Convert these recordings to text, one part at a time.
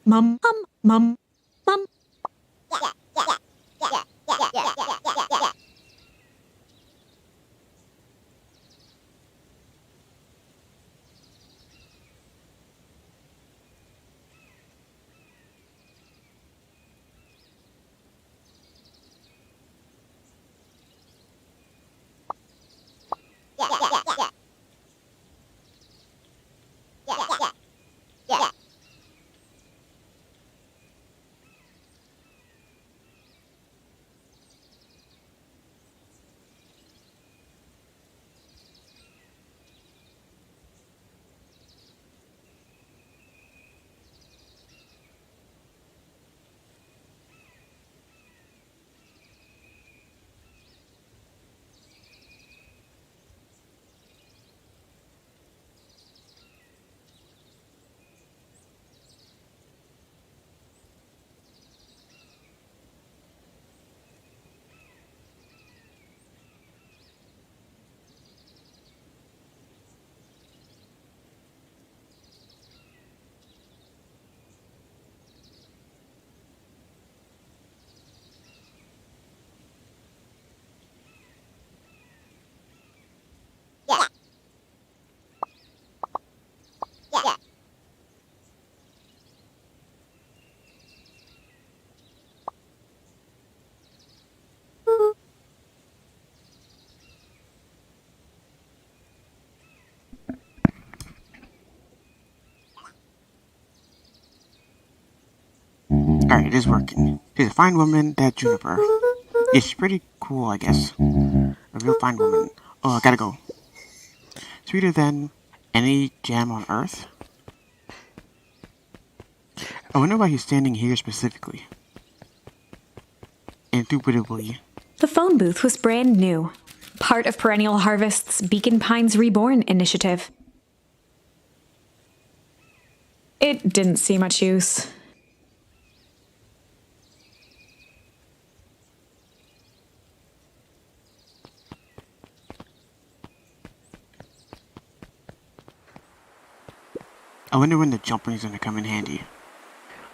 mum, mum, mum. Alright, it is working. She's a fine woman, that Juniper. Yeah, she's pretty cool, I guess. A real fine woman. Oh, I gotta go. Sweeter than any jam on earth? I wonder why he's standing here specifically. Indubitably. The phone booth was brand new, part of Perennial Harvest's Beacon Pines Reborn initiative. It didn't see much use. I wonder when the jumping's gonna come in handy.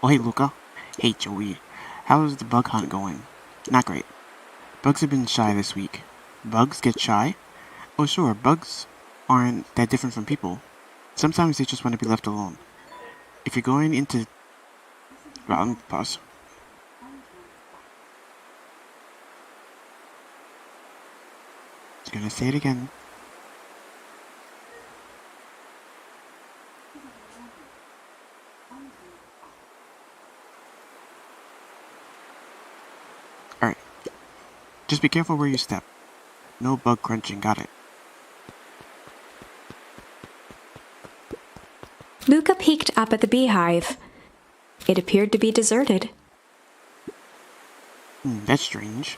Oh, hey, Luca. Hey, Joey. How's the bug hunt going? Not great. Bugs have been shy this week. Bugs get shy? Oh, sure, bugs aren't that different from people. Sometimes they just want to be left alone. If you're going into... Well, pause. Just gonna say it again. Alright. Just be careful where you step. No bug crunching, got it. Luca peeked up at the beehive. It appeared to be deserted. That's strange.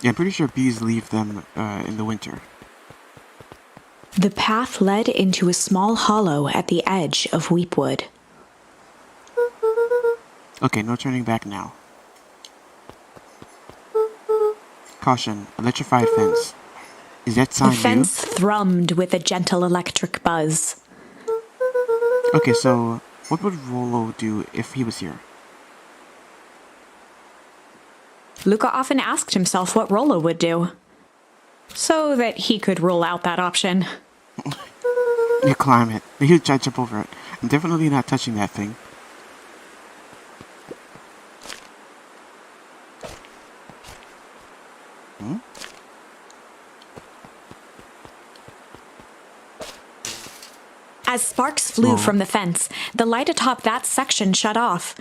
Yeah, I'm pretty sure bees leave them in the winter. The path led into a small hollow at the edge of Weepwood. Okay, no turning back now. Caution, electrified fence. Is that sign The fence thrummed with a gentle electric buzz. Okay, so what would Rollo do if he was here? Luca often asked himself what Rollo would do, so that he could rule out that option. You climb it. He'll try to jump over it. I'm definitely not touching that thing. As sparks flew from the fence, the light atop that section shut off.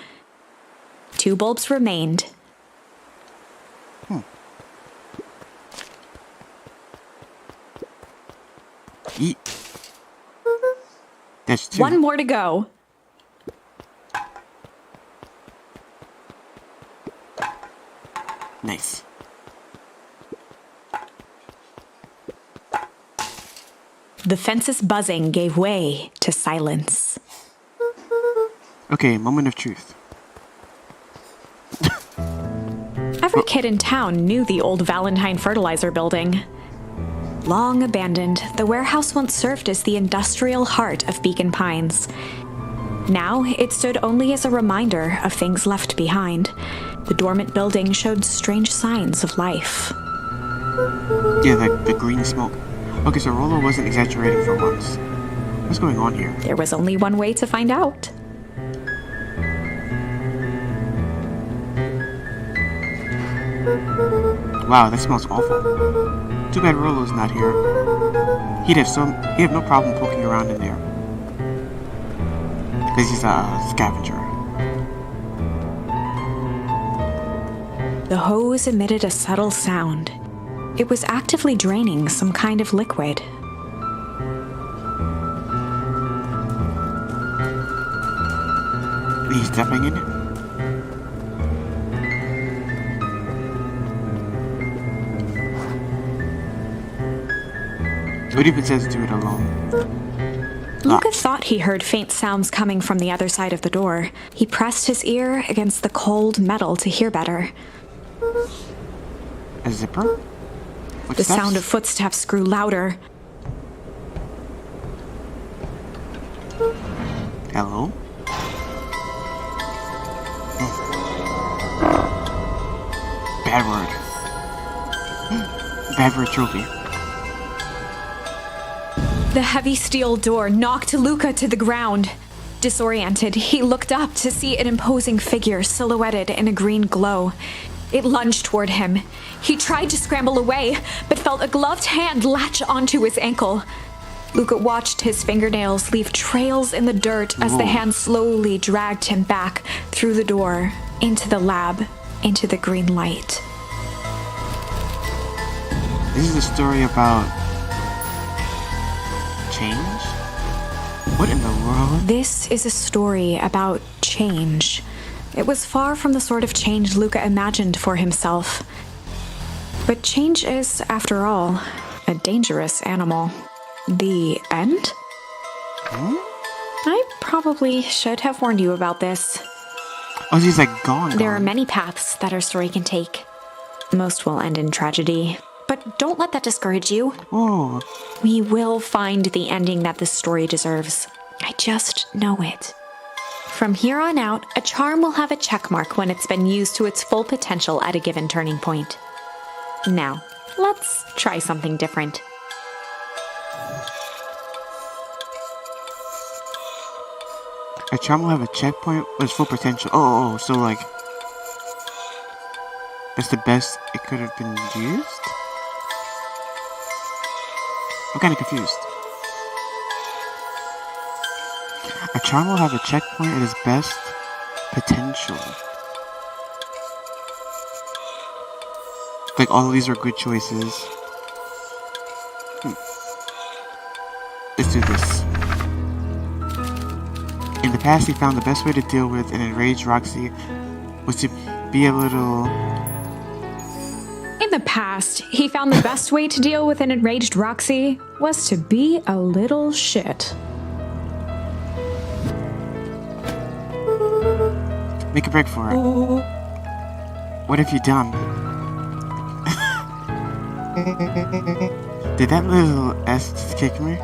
2 bulbs remained. Eat. That's 2. 1 more to go. Nice. The fence's buzzing gave way to silence. Okay, moment of truth. Every kid in town knew the old Valentine fertilizer building. Long abandoned, the warehouse once served as the industrial heart of Beacon Pines. Now, it stood only as a reminder of things left behind. The dormant building showed strange signs of life. Yeah, the green smoke. Okay, so Rollo wasn't exaggerating for once. What's going on here? There was only one way to find out. Wow, that smells awful. Too bad Rollo's not here. He'd have no problem poking around in there. Because he's a scavenger. The hose emitted a subtle sound. It was actively draining some kind of liquid. He's stepping in it. It even says do it alone. Luca thought he heard faint sounds coming from the other side of the door. He pressed his ear against the cold metal to hear better. A zipper? The sound of footsteps grew louder. Hello? Bad word. Bad word trophy. The heavy steel door knocked Luca to the ground. Disoriented, he looked up to see an imposing figure silhouetted in a green glow. It lunged toward him. He tried to scramble away, but felt a gloved hand latch onto his ankle. Luca watched his fingernails leave trails in the dirt as the hand slowly dragged him back through the door, into the lab, into the green light. This is a story about change? What in the world? This is a story about change. It was far from the sort of change Luca imagined for himself. But change is, after all, a dangerous animal. The end? I probably should have warned you about this. Oh, she's like gone. There are many paths that our story can take. Most will end in tragedy. But don't let that discourage you. Oh. We will find the ending that this story deserves. I just know it. From here on out, a charm will have a check mark when it's been used to its full potential at a given turning point. Now, let's try something different. A charm will have a checkpoint with full potential. Oh, so like that's the best it could have been used? I'm kind of confused. A charm will have a checkpoint at its best potential. Like all of these are good choices. Let's do this. In the past, he found the best way to deal with an enraged Roxy was to be a little... In the past, he found the best way to deal with an enraged Roxy was to be a little shit. Make a break for it. What have you done? Did that little S just kick me?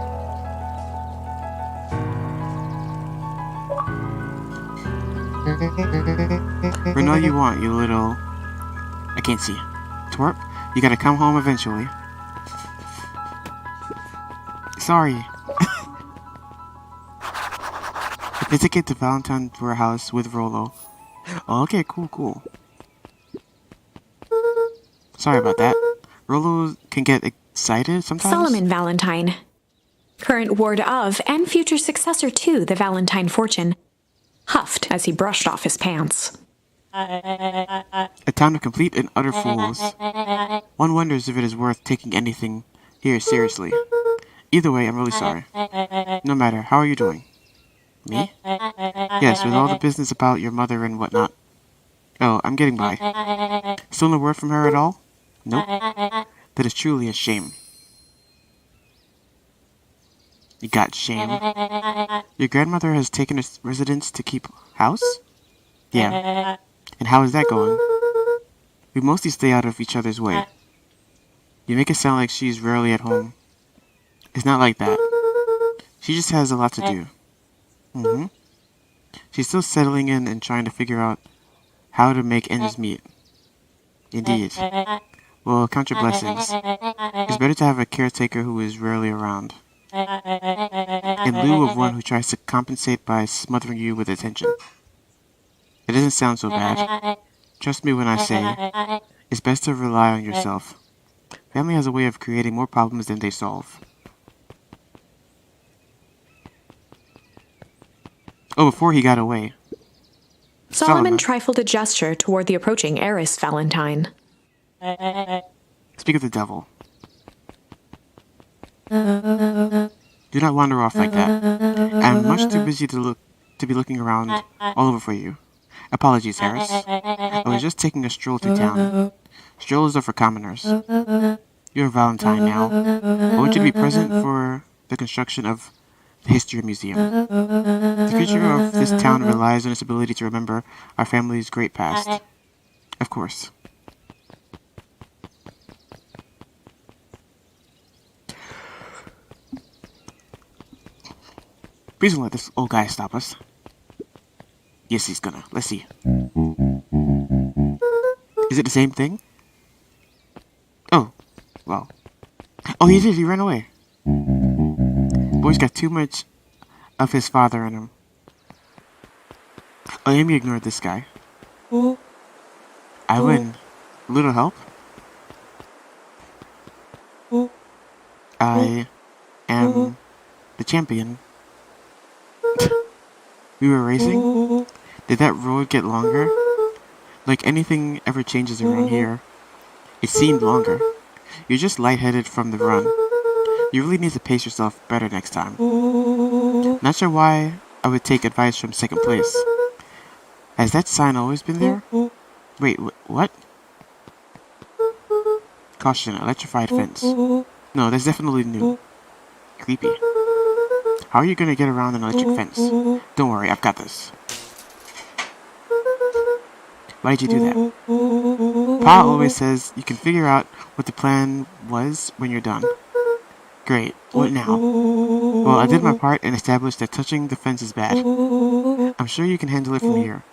Bring all you want, you little... I can't see. Twerp, you gotta come home eventually. Sorry. Let's get to Valentine's warehouse with Rollo. Oh, okay, cool. Sorry about that. Rollo can get excited sometimes. Solomon Valentine, current ward of and future successor to the Valentine fortune, huffed as he brushed off his pants. A town of complete and utter fools. One wonders if it is worth taking anything here seriously. Either way, I'm really sorry. No matter, how are you doing? Me? Yes, with all the business about your mother and whatnot. Oh, I'm getting by. Still no word from her at all? Nope. That is truly a shame. You got shame. Your grandmother has taken a residence to keep house? Yeah. And how is that going? We mostly stay out of each other's way. You make it sound like she's rarely at home. It's not like that. She just has a lot to do. She's still settling in and trying to figure out how to make ends meet. Indeed. Well, count your blessings. It's better to have a caretaker who is rarely around, in lieu of one who tries to compensate by smothering you with attention. It doesn't sound so bad. Trust me when I say, it's best to rely on yourself. Family has a way of creating more problems than they solve. Oh, before he got away. Solomon trifled a gesture toward the approaching heiress Valentine. Speak of the devil. Do not wander off like that. I'm much too busy to be looking around all over for you. Apologies, Harris. I was just taking a stroll through town. Strolls are for commoners. You're Valentine now. I want you to be present for the construction of the History Museum. The future of this town relies on its ability to remember our family's great past. Of course. Please don't let this old guy stop us. Yes, he's gonna. Let's see. Is it the same thing? Oh, well. Oh, he did. He ran away. Boy's got too much of his father in him. Oh, Amy ignored this guy. I win. A little help? I am the champion. We were racing? Did that road get longer? Like anything ever changes around here. It seemed longer. You're just lightheaded from the run. You really need to pace yourself better next time. Not sure why I would take advice from second place. Has that sign always been there? Wait, what? Caution, electrified fence. No, that's definitely new. Creepy. How are you gonna get around an electric fence? Don't worry, I've got this. Why did you do that? Pa always says you can figure out what the plan was when you're done. Great, what now? Well, I did my part and established that touching the fence is bad. I'm sure you can handle it from here.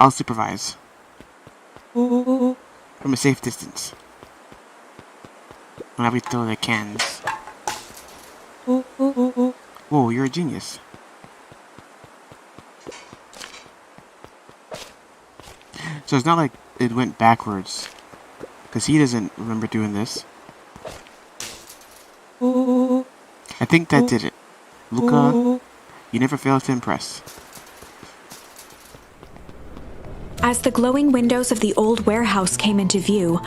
I'll supervise. From a safe distance. When we throw the cans. Whoa, you're a genius. So it's not like it went backwards. Because he doesn't remember doing this. I think that did it. Luca, you never fail to impress. As the glowing windows of the old warehouse came into view,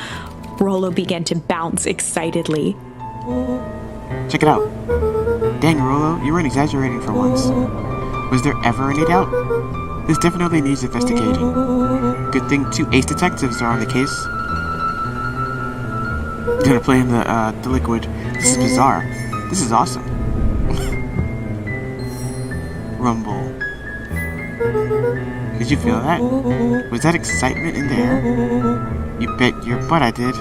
Rollo began to bounce excitedly. Check it out. Dang, Rollo, you weren't exaggerating for once. Was there ever any doubt? This definitely needs investigating. Good thing 2 ace detectives are on the case. Gonna play in the liquid. This is bizarre. This is awesome. Rumble. Did you feel that? Was that excitement in the air? You bet your butt I did.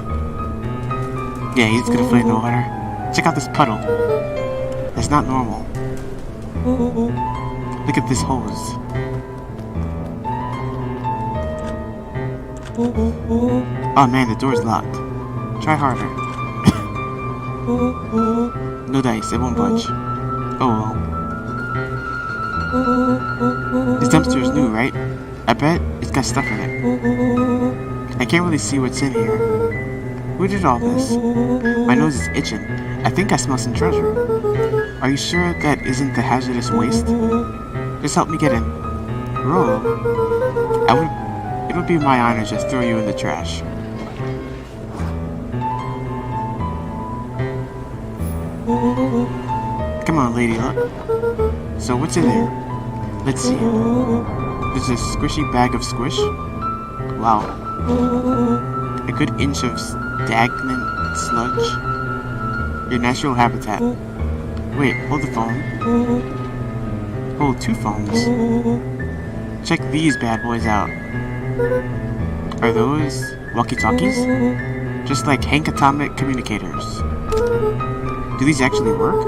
Yeah, he's gonna play in the water. Check out this puddle. That's not normal. Look at this hose. Oh man, the door's locked. Try harder. No dice, it won't budge. Oh well. This dumpster is new, right? I bet it's got stuff in it. I can't really see what's in here. Who did all this? My nose is itching. I think I smell some treasure. Are you sure that isn't the hazardous waste? Just help me get in. Roll. It would be my honor to just throw you in the trash. Come on, lady luck. So what's in there? Let's see. There's a squishy bag of squish. Wow. A good inch of stagnant sludge. Your natural habitat. Wait, hold the phone. Hold 2 phones. Check these bad boys out. Are those walkie-talkies? Just like Hank Atomic communicators. Do these actually work?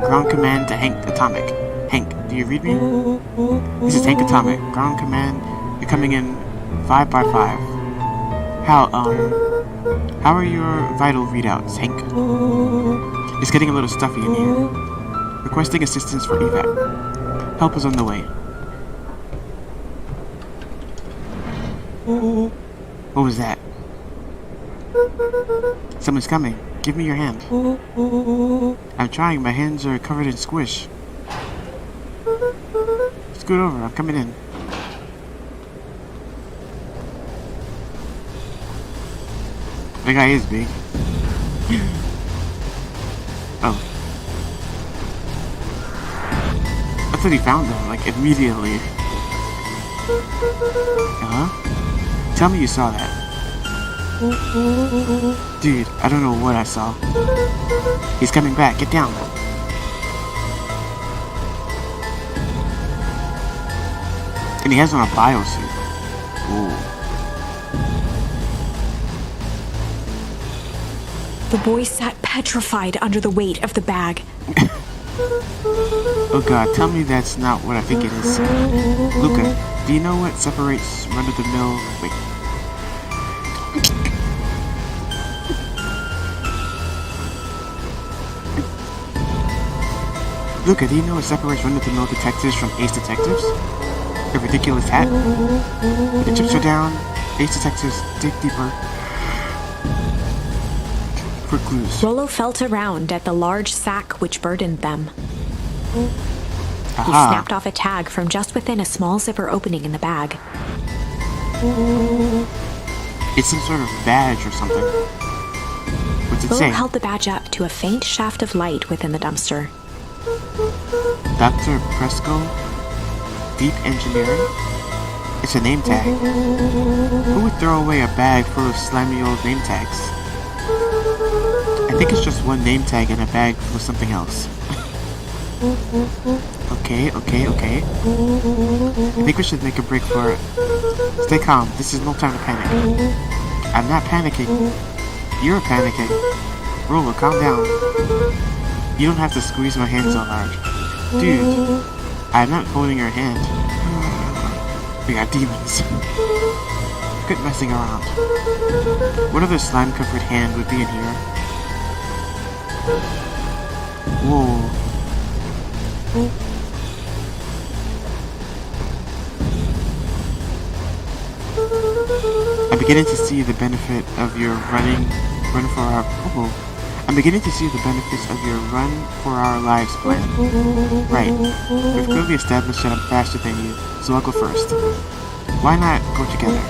Ground command to Hank Atomic. Hank, do you read me? This is Hank Atomic. Ground command. You're coming in 5 by 5. How are your vital readouts, Hank? It's getting a little stuffy in here. Requesting assistance for evac. Help is on the way. What was that? Someone's coming. Give me your hand. I'm trying. My hands are covered in squish. Scoot over. I'm coming in. That guy is big. Oh. I thought he found them, like, immediately. Huh? Tell me you saw that. Dude, I don't know what I saw. He's coming back. Get down. And he has on a biosuit. Ooh. The boy sat petrified under the weight of the bag. Oh god, tell me that's not what I think it is. Luca, do you know what separates run-of-the-mill... Wait. Luca, do you know what separates run-of-the-mill detectives from ace detectives? A ridiculous hat? When the chips are down, ace detectives dig deeper for clues. Rollo felt around at the large sack which burdened them. Aha. He snapped off a tag from just within a small zipper opening in the bag. It's some sort of badge or something. What's it Rollo say? held the badge up to a faint shaft of light within the dumpster. Dr. Presco? Deep Engineering? It's a name tag. Who would throw away a bag full of slimy old name tags? I think it's just one name tag in a bag with something else. Okay. I think we should make a break for it. Stay calm. This is no time to panic. I'm not panicking. You're panicking. Rollo, calm down. You don't have to squeeze my hand so hard. Dude, I'm not holding your hand. We got demons. Quit messing around. What other slime-covered hand would be in here? Whoa. I'm beginning to see the benefit of your run for our... Oh. I'm beginning to see the benefits of your run for our lives plan. Right. We've clearly established that I'm faster than you, so I'll go first. Why not go together?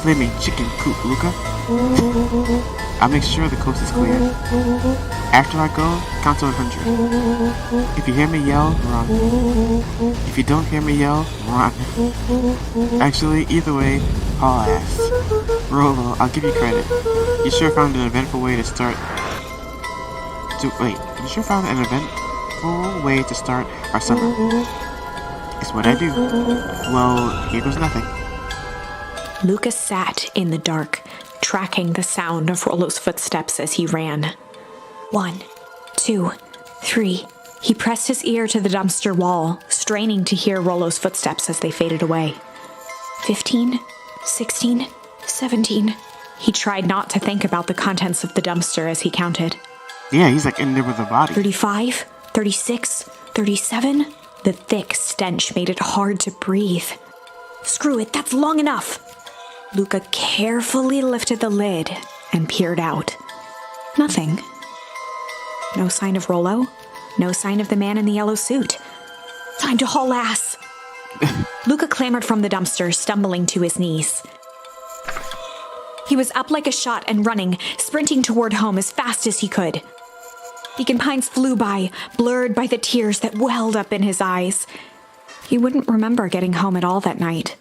Flaming chicken coop, Luca. I'll make sure the coast is clear. After I go, count to 100. If you hear me yell, run. If you don't hear me yell, run. Actually, either way, haul ass. Rollo, I'll give you credit. You sure found an eventful way to start... You sure found an eventful way to start our summer. It's what I do. Well, here goes nothing. Lucas sat in the dark, tracking the sound of Rollo's footsteps as he ran. 1, 2, 3. He pressed his ear to the dumpster wall, straining to hear Rollo's footsteps as they faded away. 15, 16, 17. He tried not to think about the contents of the dumpster as he counted. Yeah, he's like in there with a body. 35, 36, 37. The thick stench made it hard to breathe. Screw it, that's long enough. Luca carefully lifted the lid and peered out. Nothing. No sign of Rollo. No sign of the man in the yellow suit. Time to haul ass. Luca clambered from the dumpster, stumbling to his knees. He was up like a shot and running, sprinting toward home as fast as he could. Beacon Pines flew by, blurred by the tears that welled up in his eyes. He wouldn't remember getting home at all that night.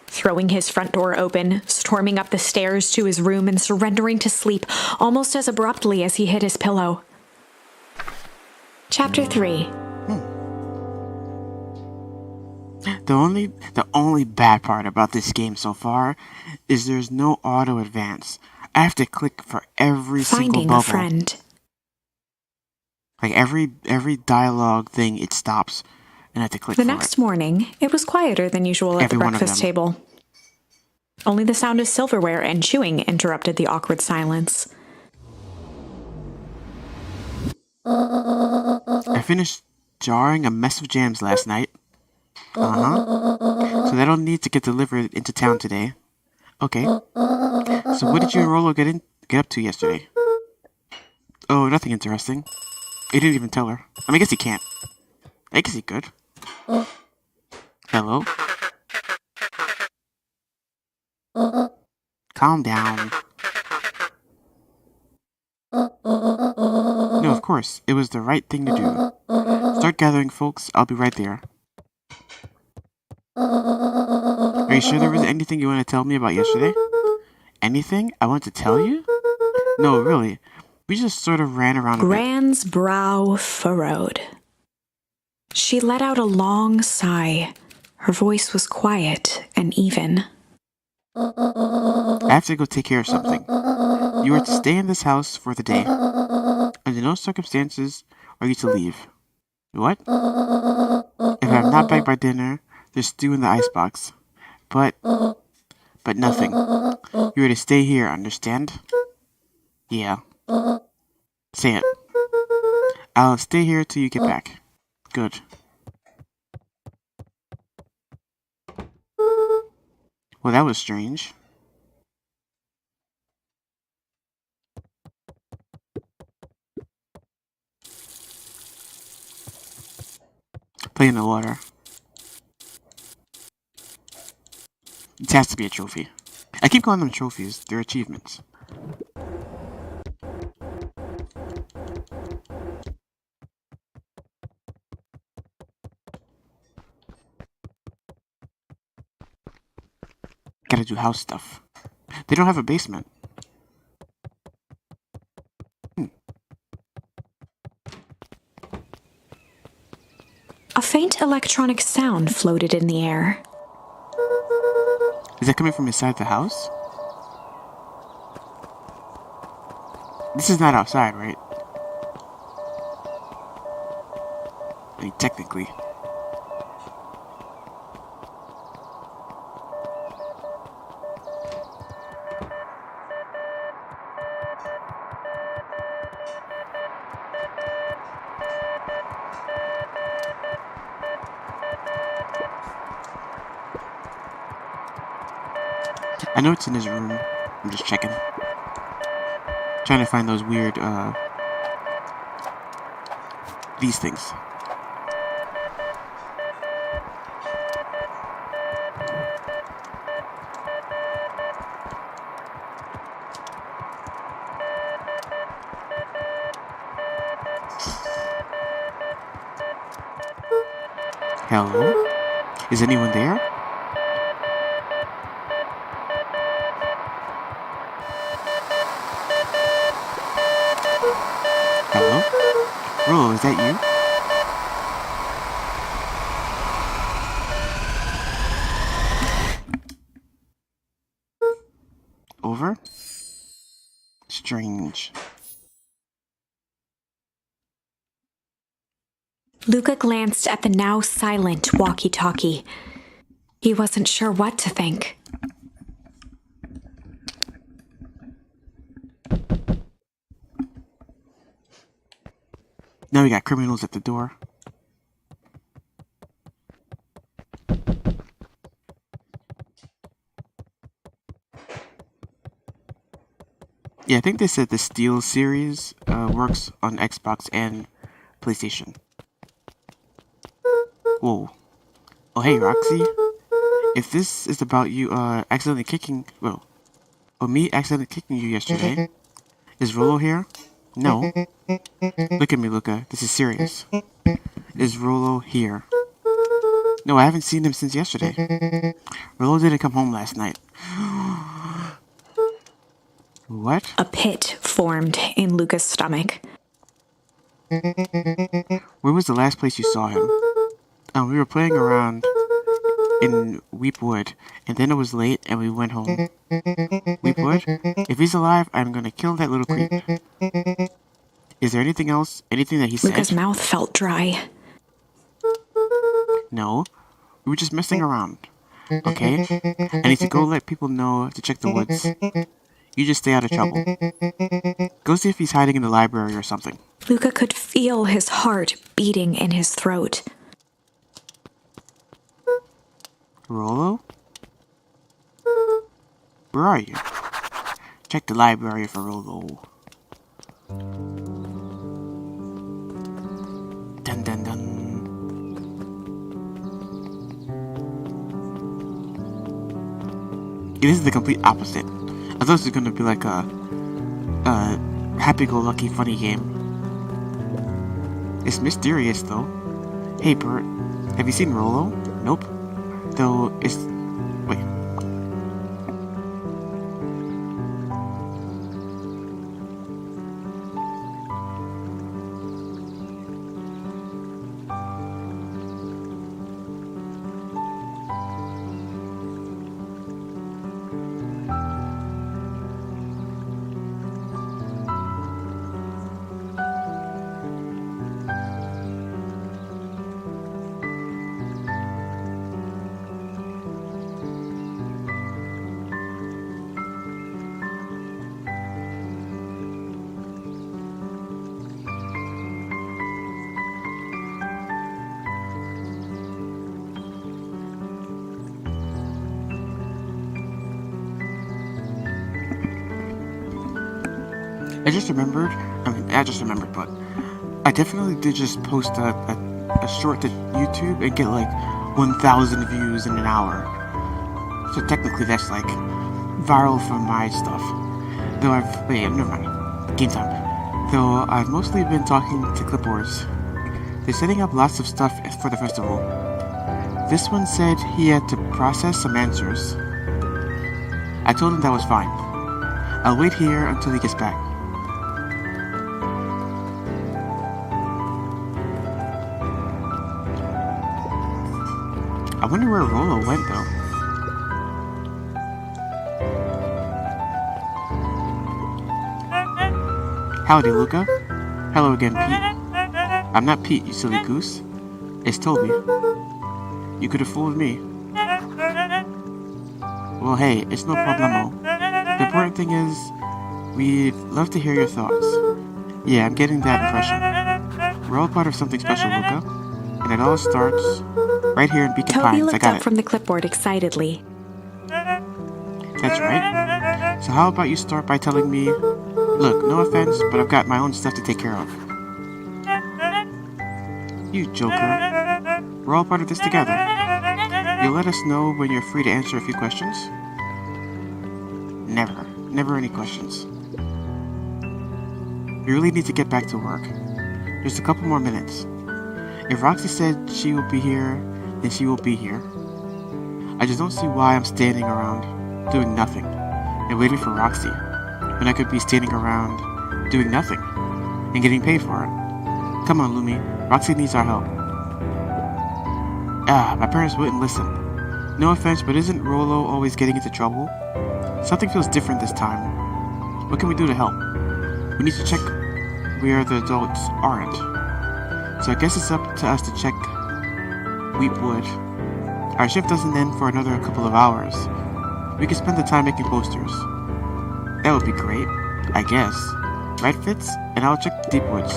Throwing his front door open, storming up the stairs to his room and surrendering to sleep almost as abruptly as he hit his pillow. Chapter 3. The only bad part about this game so far is there's no auto advance. I have to click for every single Finding bubble. a friend. Like every dialogue thing, it stops, and I have to click The for next it. morning, it was quieter than usual at Every the one of breakfast them. table. Only the sound of silverware and chewing interrupted the awkward silence. I finished jarring a mess of jams last night. So that'll need to get delivered into town today. Okay. So what did you and Rolo get up to yesterday? Oh, nothing interesting. He didn't even tell her. I guess he can't. I guess he could. Hello? Calm down. No, of course. It was the right thing to do. Start gathering, folks. I'll be right there. Are you sure there wasn't anything you want to tell me about yesterday? Anything I want to tell you? No, really. We just sort of ran around a bit. Gran's brow furrowed. She let out a long sigh. Her voice was quiet and even. I have to go take care of something. You are to stay in this house for the day. Under no circumstances are you to leave. What? If I'm not back by dinner, there's stew in the icebox. But nothing. You are to stay here, understand? Yeah. Say it. I'll stay here till you get back. Good. Well, that was strange. Play in the water. It has to be a trophy. I keep calling them trophies. They're achievements. Gotta do house stuff. They don't have a basement. A faint electronic sound floated in the air. Is that coming from inside the house? This is not outside, right? Technically. I know it's in his room. I'm just checking. Trying to find those weird, these things. Hello? Is anyone there? Hello? Rolo, is that you? Over? Strange. Luca glanced at the now silent walkie-talkie. He wasn't sure what to think. Now we got criminals at the door. Yeah, I think they said the Steel series works on Xbox and PlayStation. Whoa. Oh, hey, Roxy. If this is about you accidentally kicking... Well, or me accidentally kicking you yesterday, is Rolo here? No. Look at me, Luca. This is serious. Is Rolo here? No, I haven't seen him since yesterday. Rolo didn't come home last night. What? A pit formed in Luca's stomach. Where was the last place you saw him? We were playing around in Weepwood, and then it was late and we went home. Weepwood? If he's alive, I'm gonna kill that little creep. Is there anything else? Anything that he said? Luca's mouth felt dry. No. We were just messing around. Okay? I need to go let people know to check the woods. You just stay out of trouble. Go see if he's hiding in the library or something. Luca could feel his heart beating in his throat. Rollo? Where are you? Check the library for Rollo. Dun dun dun. This is the complete opposite. I thought this was gonna be like a happy-go-lucky funny game. It's mysterious though. Hey Bert, have you seen Rollo? Nope. Though it's... wait. I just remembered, but I definitely did just post a short to YouTube and get like 1,000 views in an hour. So technically that's like viral for my stuff. Though never mind. Game time. Though I've mostly been talking to clipboards. They're setting up lots of stuff for the festival. This one said he had to process some answers. I told him that was fine. I'll wait here until he gets back. I wonder where Rollo went, though. Howdy, Luca. Hello again, Pete. I'm not Pete, you silly goose. It's Toby. You could have fooled me. Well, hey, it's no problemo. The important thing is, we'd love to hear your thoughts. Yeah, I'm getting that impression. We're all part of something special, Luca. And it all starts right here in Beacon Pines. Toby I looked got up it. from the clipboard excitedly. That's right. So how about you start by telling me, look, no offense, but I've got my own stuff to take care of. You joker. We're all part of this together. You'll let us know when you're free to answer a few questions? Never any questions. We really need to get back to work. Just a couple more minutes. If Roxy said she will be here, then she will be here. I just don't see why I'm standing around, doing nothing, and waiting for Roxy, when I could be standing around, doing nothing, and getting paid for it. Come on, Lumi, Roxy needs our help. My parents wouldn't listen. No offense, but isn't Rollo always getting into trouble? Something feels different this time. What can we do to help? We need to check where the adults aren't. So I guess it's up to us to check Weepwood. Our shift doesn't end for another couple of hours. We can spend the time making posters. That would be great, I guess. Right, Fitz? And I'll check the deep woods.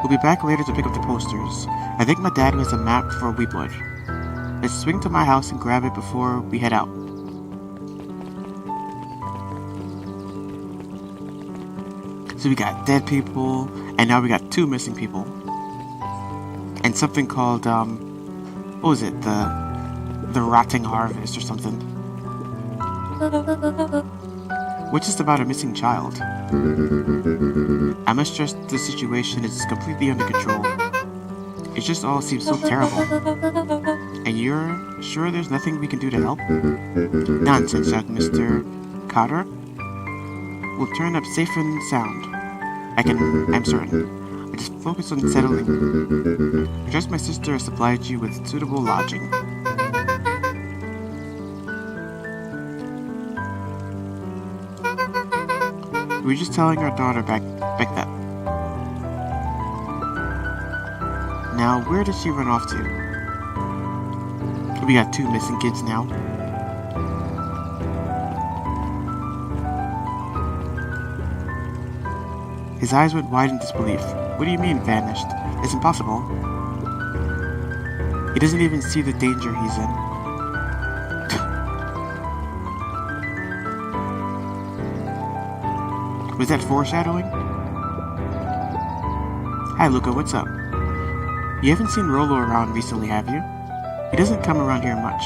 We'll be back later to pick up the posters. I think my dad has a map for Weepwood. Let's swing to my house and grab it before we head out. So we got dead people, and now we got 2 missing people. And something called, what was it? The Rotting Harvest or something. Which is about a missing child. I must stress the situation is completely under control. It just all seems so terrible. And you're sure there's nothing we can do to help? Nonsense, Mr. Cotter. We'll turn up safe and sound. I'm certain. I just focus on settling. I trust my sister has supplied you with suitable lodging. We were just telling our daughter back that. Now, where did she run off to? We got 2 missing kids now. His eyes went wide in disbelief. What do you mean, vanished? It's impossible. He doesn't even see the danger he's in. Was that foreshadowing? Hi, Luca, what's up? You haven't seen Rolo around recently, have you? He doesn't come around here much.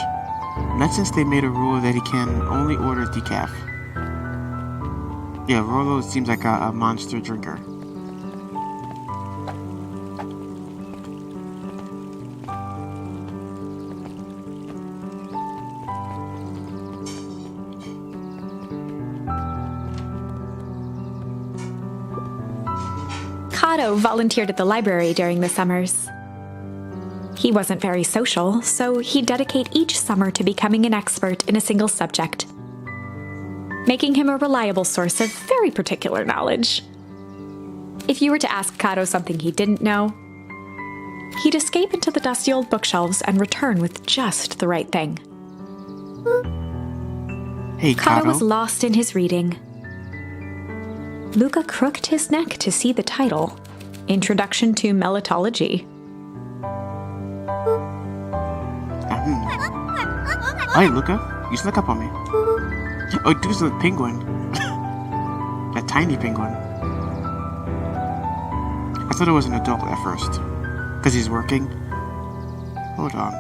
Not since they made a rule that he can only order decaf. Yeah, Rolo seems like a monster drinker. Kato volunteered at the library during the summers. He wasn't very social, so he'd dedicate each summer to becoming an expert in a single subject, making him a reliable source of very particular knowledge. If you were to ask Kato something he didn't know, he'd escape into the dusty old bookshelves and return with just the right thing. Hey, Kato was lost in his reading. Luca crooked his neck to see the title, Introduction to Melitology. Hi, Luca. You snuck up on me. Oh, dude's a penguin. A tiny penguin. I thought it was an adult at first. Because he's working. Hold on.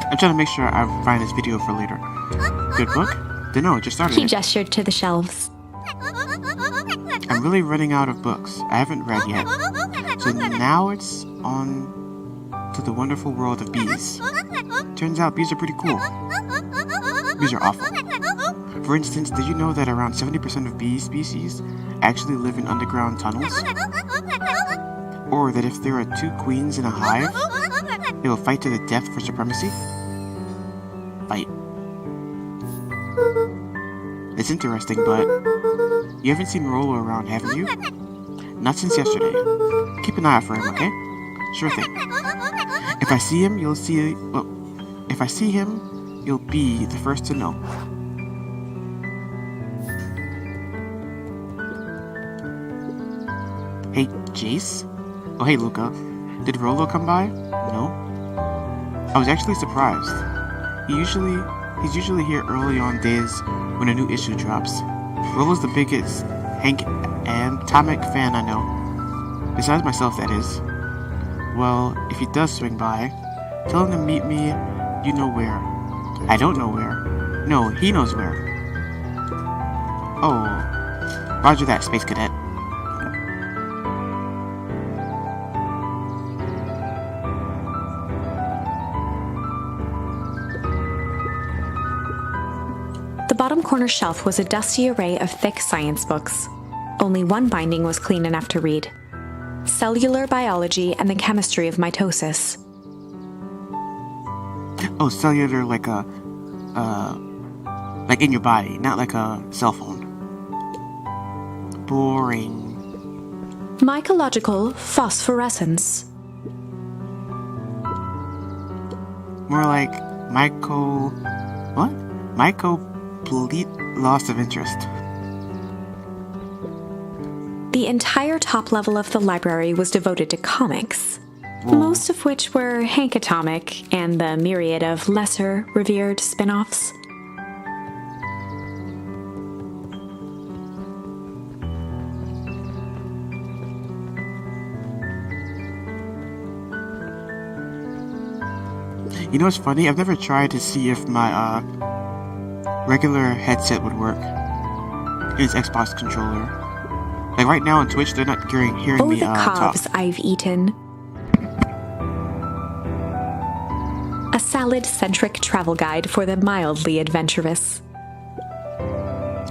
I'm trying to make sure I find this video for later. Good book? Dunno, just started He it. gestured to the shelves. I'm really running out of books I haven't read yet. So now it's on to the wonderful world of bees. Turns out bees are pretty cool. Bees are awful. For instance, did you know that around 70% of bee species actually live in underground tunnels? Or that if there are 2 queens in a hive, they will fight to the death for supremacy? Fight. It's interesting, but you haven't seen Rolo around, haven't you? Not since yesterday. Keep an eye out for him, okay? Sure thing. If I see him, you'll see... Well, if I see him, you'll be the first to know. Hey, Jace? Oh, hey, Luca. Did Rolo come by? No? I was actually surprised. He's usually here early on days when a new issue drops. Rolo's the biggest Hank Atomic fan I know. Besides myself, that is. Well, if he does swing by, tell him to meet me you know where. I don't know where. No, he knows where. Oh, roger that, Space Cadet. The bottom corner shelf was a dusty array of thick science books. Only one binding was clean enough to read: Cellular Biology and the Chemistry of Mitosis. Oh, cellular like in your body, not like a cell phone. Boring. Mycological phosphorescence. More like complete loss of interest. The entire top level of the library was devoted to comics, Whoa. most of which were Hank Atomic and the myriad of lesser revered spin-offs. You know what's funny? I've never tried to see if my regular headset would work in its Xbox controller. Like right now on Twitch, they're not hearing Oh, me the talk. cobs I've eaten. A salad-centric travel guide for the mildly adventurous.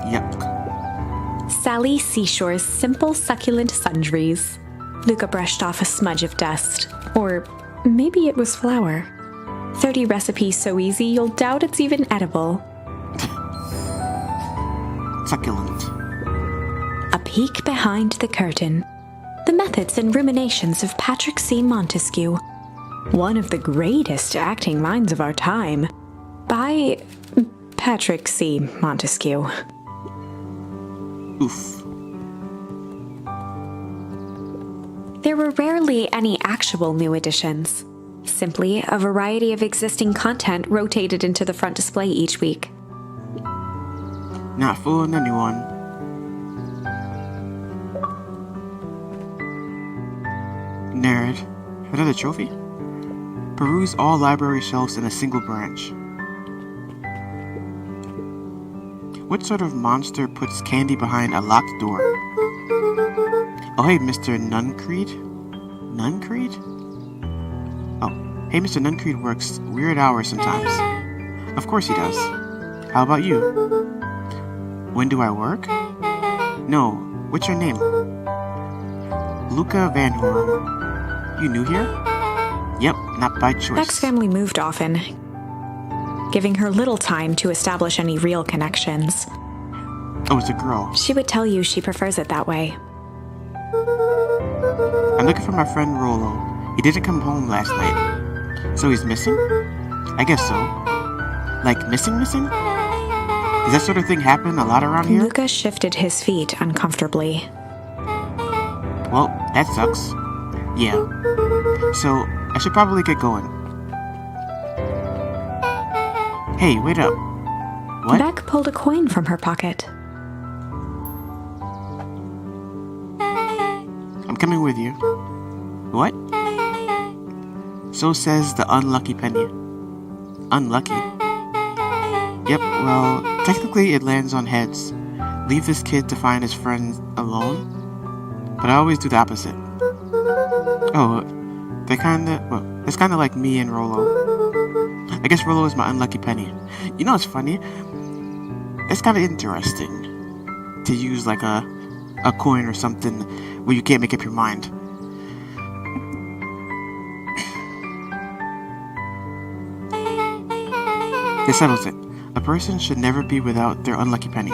Yuck. Sally Seashore's simple succulent sundries. Luca brushed off a smudge of dust. Or maybe it was flour. 30 recipes so easy you'll doubt it's even edible. Succulent. A peek behind the curtain. The methods and ruminations of Patrick C. Montesquieu. One of the greatest acting minds of our time. By Patrick C. Montesquieu. Oof. There were rarely any actual new additions. Simply a variety of existing content rotated into the front display each week. Not fooling anyone. Nerd. Another trophy? Peruse all library shelves in a single branch. What sort of monster puts candy behind a locked door? Oh, hey, Mr. Nuncreed? Nuncreed? Oh, hey, Mr. Nuncreed works weird hours sometimes. Of course he does. How about you? When do I work? No, what's your name? Luca Van Horn. You new here? Yep, not by choice. Beck's family moved often, giving her little time to establish any real connections. Oh, it's a girl. She would tell you she prefers it that way. I'm looking for my friend Rollo. He didn't come home last night. So he's missing? I guess so. Like missing? Does that sort of thing happen a lot around here? Luca shifted his feet uncomfortably. Well, that sucks. Yeah. So, I should probably get going. Hey, wait up. What? Beck pulled a coin from her pocket. I'm coming with you. What? So says the unlucky penny. Unlucky? Yep, well, technically it lands on heads. Leave this kid to find his friend alone. But I always do the opposite. Oh, it's kinda like me and Rollo. I guess Rollo is my unlucky penny. You know, it's funny. It's kinda interesting to use like a coin or something where you can't make up your mind. This settles it. A person should never be without their unlucky penny.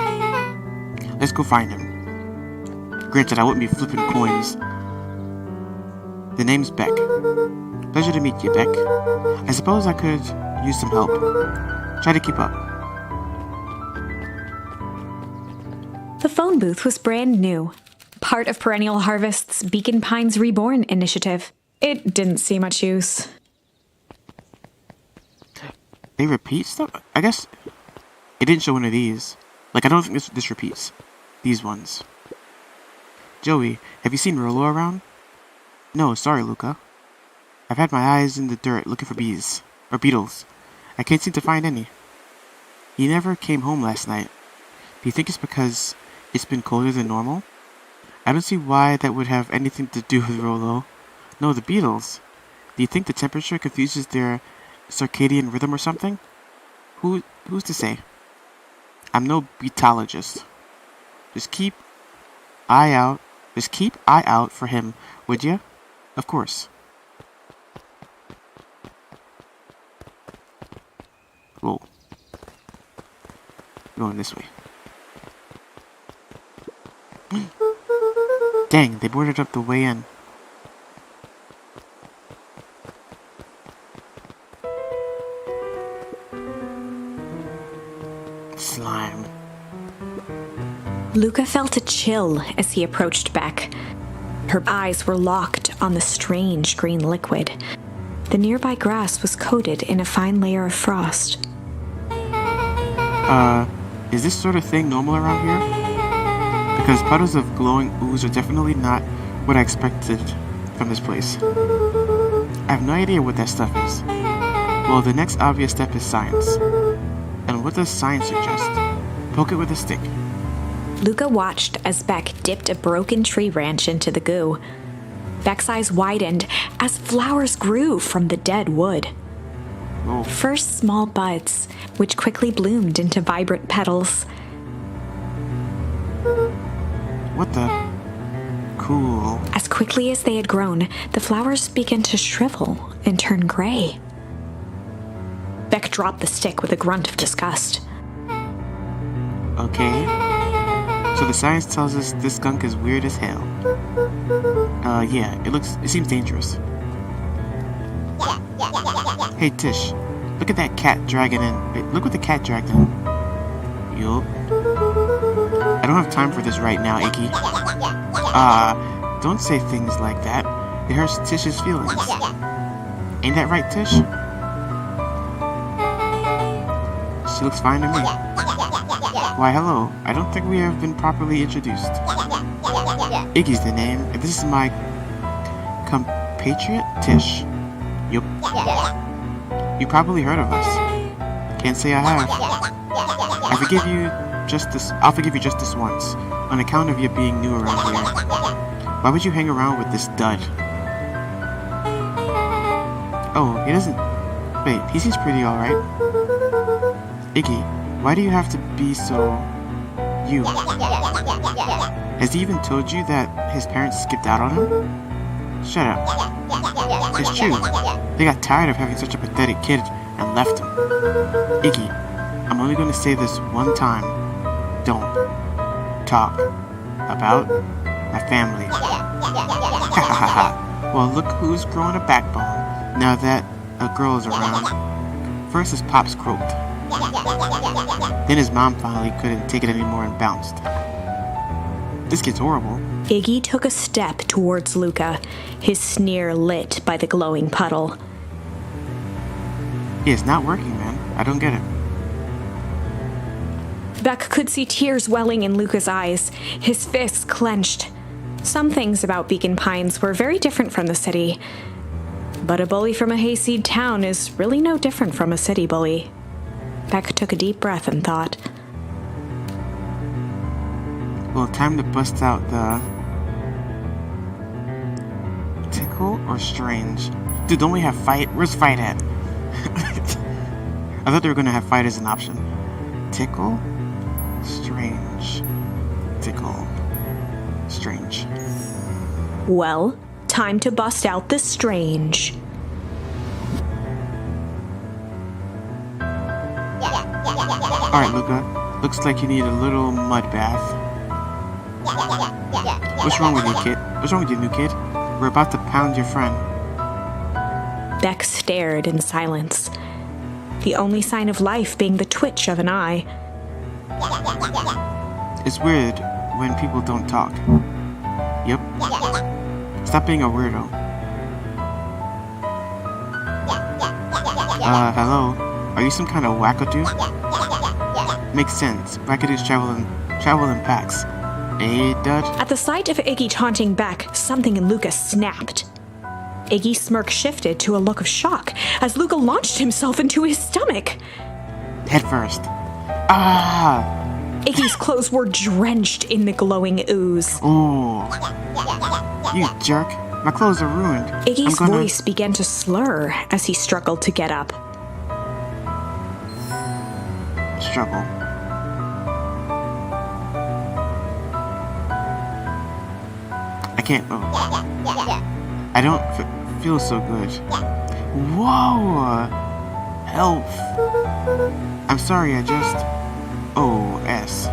Let's go find him. Granted, I wouldn't be flipping coins. The name's Beck. Pleasure to meet you, Beck. I suppose I could use some help. Try to keep up. The phone booth was brand new, part of Perennial Harvest's Beacon Pines Reborn initiative. It didn't see much use. They repeat stuff? I guess it didn't show one of these. Like, I don't think this repeats. These ones. Joey, have you seen Rollo around? No, sorry, Luca. I've had my eyes in the dirt looking for bees. Or beetles. I can't seem to find any. He never came home last night. Do you think it's because it's been colder than normal? I don't see why that would have anything to do with Rollo. No, the beetles. Do you think the temperature confuses their circadian rhythm or something? Who's to say? I'm no beetologist. Just keep eye out for him, would ya? Of course. Whoa. Going this way. Dang, they boarded up the way in. Slime. Luca felt a chill as he approached Beck. Her eyes were locked on the strange green liquid. The nearby grass was coated in a fine layer of frost. Is this sort of thing normal around here? Because puddles of glowing ooze are definitely not what I expected from this place. I have no idea what that stuff is. Well, the next obvious step is science. And what does science suggest? Poke it with a stick. Luca watched as Beck dipped a broken tree branch into the goo. Beck's eyes widened as flowers grew from the dead wood. Oh, First small buds, which quickly bloomed into vibrant petals. what the? Cool. As quickly as they had grown, the flowers began to shrivel and turn gray. Beck dropped the stick with a grunt of disgust. Okay. So the science tells us this skunk is weird as hell. Yeah, it seems dangerous. Hey Tish, look at that cat dragging in. Wait, look what the cat dragged in. Yup. I don't have time for this right now, Iggy. Don't say things like that. It hurts Tish's feelings. Ain't that right, Tish? She looks fine to me. Why, hello. I don't think we have been properly introduced. Iggy's the name, and this is my compatriot, Tish. Yup. You probably heard of us. Can't say I have. I'll forgive you just this once, on account of you being new around here. Why would you hang around with this dud? Oh, he doesn't... Wait, he seems pretty alright. Iggy, why do you have to be so... you? Has he even told you that his parents skipped out on him? Shut up. It's true. They got tired of having such a pathetic kid and left him. Iggy, I'm only going to say this one time. Don't talk about my family. Ha ha ha ha. Well, look who's growing a backbone now that a girl is around. First his pops croaked. Then his mom finally couldn't take it anymore and bounced. This kid's horrible. Iggy took a step towards Luca, his sneer lit by the glowing puddle. Yeah, it's not working, man. I don't get it. Beck could see tears welling in Luca's eyes, his fists clenched. Some things about Beacon Pines were very different from the city, but a bully from a hayseed town is really no different from a city bully. Beck took a deep breath and thought. Well, time to bust out the... tickle or strange? Dude, don't we have fight? Where's fight at? I thought they were gonna have fight as an option. Tickle? Strange. Tickle. Strange. Well, time to bust out the strange. Alright, Luca. Looks like you need a little mud bath. What's wrong with you, kid? What's wrong with you, new kid? We're about to pound your friend. Beck stared in silence, the only sign of life being the twitch of an eye. It's weird when people don't talk. Yep. Stop being a weirdo. Hello? Are you some kind of wackadoo? Makes sense. Wackadoos travel in packs. Eh, Dud? At the sight of Iggy taunting Beck, something in Luca snapped. Iggy's smirk shifted to a look of shock as Luca launched himself into his stomach. Head first. Ah! Iggy's clothes were drenched in the glowing ooze. Oh. You jerk. My clothes are ruined. Iggy's voice began to slur as he struggled to get up. Struggle. I can't move. I don't feel so good. Whoa! Help! I'm sorry, I just... O.S.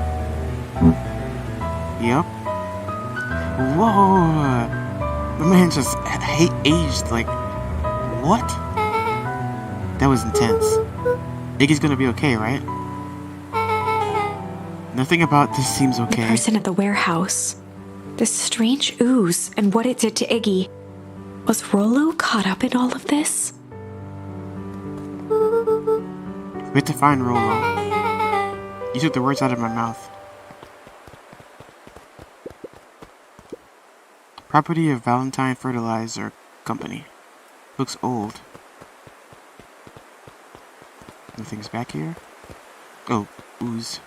Yep. Whoa! My man just aged like... What? That was intense. Iggy's gonna be okay, right? Nothing about this seems okay. The person at the warehouse. This strange ooze and what it did to Iggy. Was Rollo caught up in all of this? We have to find Rollo. You took the words out of my mouth. Property of Valentine Fertilizer Company. Looks old. Nothing's back here? Oh, ooze.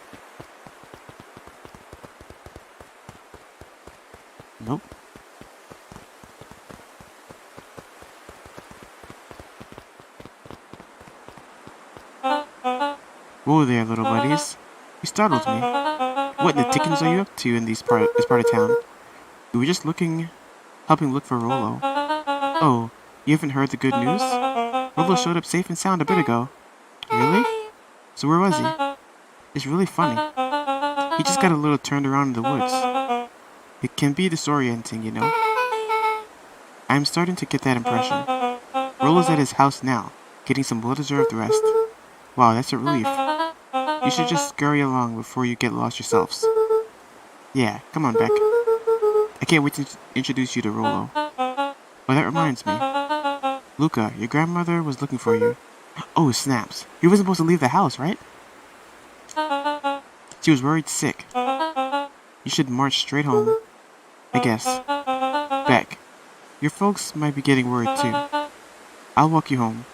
Nope. Whoa there, little buddies. You startled me. What in the dickens are you up to in this part of town? We were just helping look for Rollo. Oh, you haven't heard the good news? Rollo showed up safe and sound a bit ago. Really? So where was he? It's really funny. He just got a little turned around in the woods. It can be disorienting, you know. I'm starting to get that impression. Rollo's at his house now, getting some well-deserved rest. Wow, that's a relief. You should just scurry along before you get lost yourselves. Yeah, come on, Beck. I can't wait to introduce you to Rollo. Oh, that reminds me. Luca, your grandmother was looking for you. Oh, snaps. You wasn't supposed to leave the house, right? She was worried sick. You should march straight home. I guess. Beck, your folks might be getting worried too. I'll walk you home.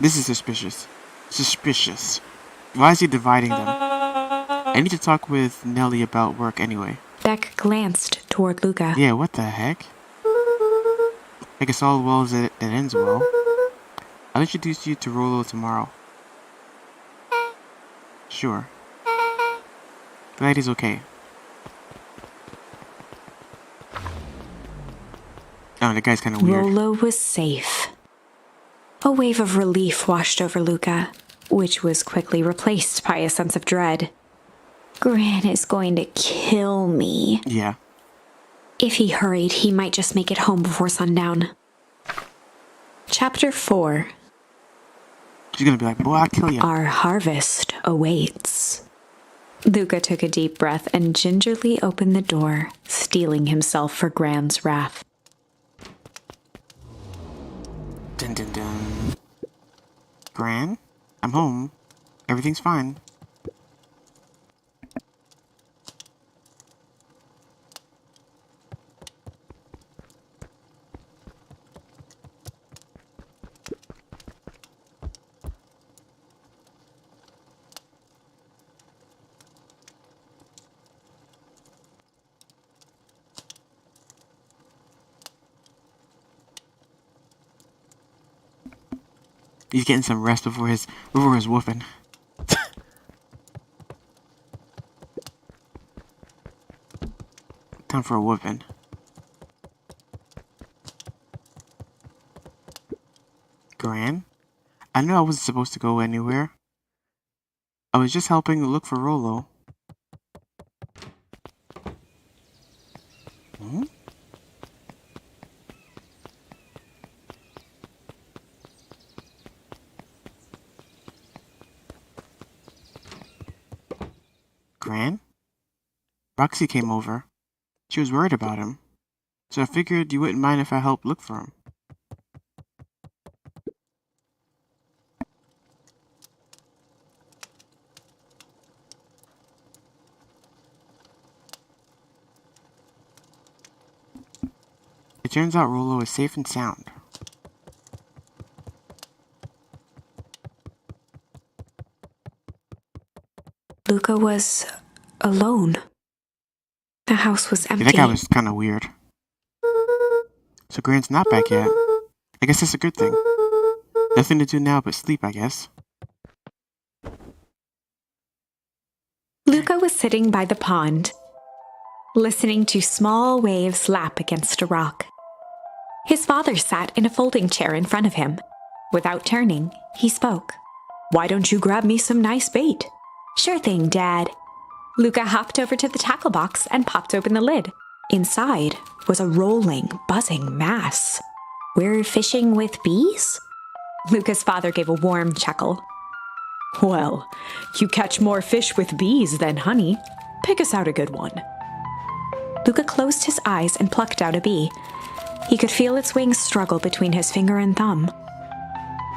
This is suspicious. Suspicious. Why is he dividing them? I need to talk with Nellie about work anyway. Beck glanced toward Luca. Yeah, what the heck? I guess all well as it ends well. I'll introduce you to Rollo tomorrow. Sure. Glad he's okay. Oh, the guy's kind of weird. Rollo was safe. A wave of relief washed over Luca, which was quickly replaced by a sense of dread. Gran is going to kill me. Yeah. If he hurried, he might just make it home before sundown. Chapter 4. She's gonna be like, boy, I'll kill you. Our harvest awaits. Luca took a deep breath and gingerly opened the door, steeling himself for Gran's wrath. Dun dun dun. Gran? I'm home. Everything's fine. He's getting some rest before his whooping. Time for a whooping. Gran? I knew I wasn't supposed to go anywhere. I was just helping look for Rollo. Hmm? Gran? Roxy came over. She was worried about him, so I figured you wouldn't mind if I helped look for him. It turns out Rollo is safe and sound. Luca was alone. The house was empty. Yeah, that guy was kind of weird. So Gran's not back yet. I guess that's a good thing. Nothing to do now but sleep, I guess. Luca was sitting by the pond, listening to small waves lap against a rock. His father sat in a folding chair in front of him. Without turning, he spoke. "Why don't you grab me some nice bait?" "Sure thing, Dad." Luca hopped over to the tackle box and popped open the lid. Inside was a rolling, buzzing mass. "We're fishing with bees?" Luca's father gave a warm chuckle. "Well, you catch more fish with bees than honey. Pick us out a good one." Luca closed his eyes and plucked out a bee. He could feel its wings struggle between his finger and thumb.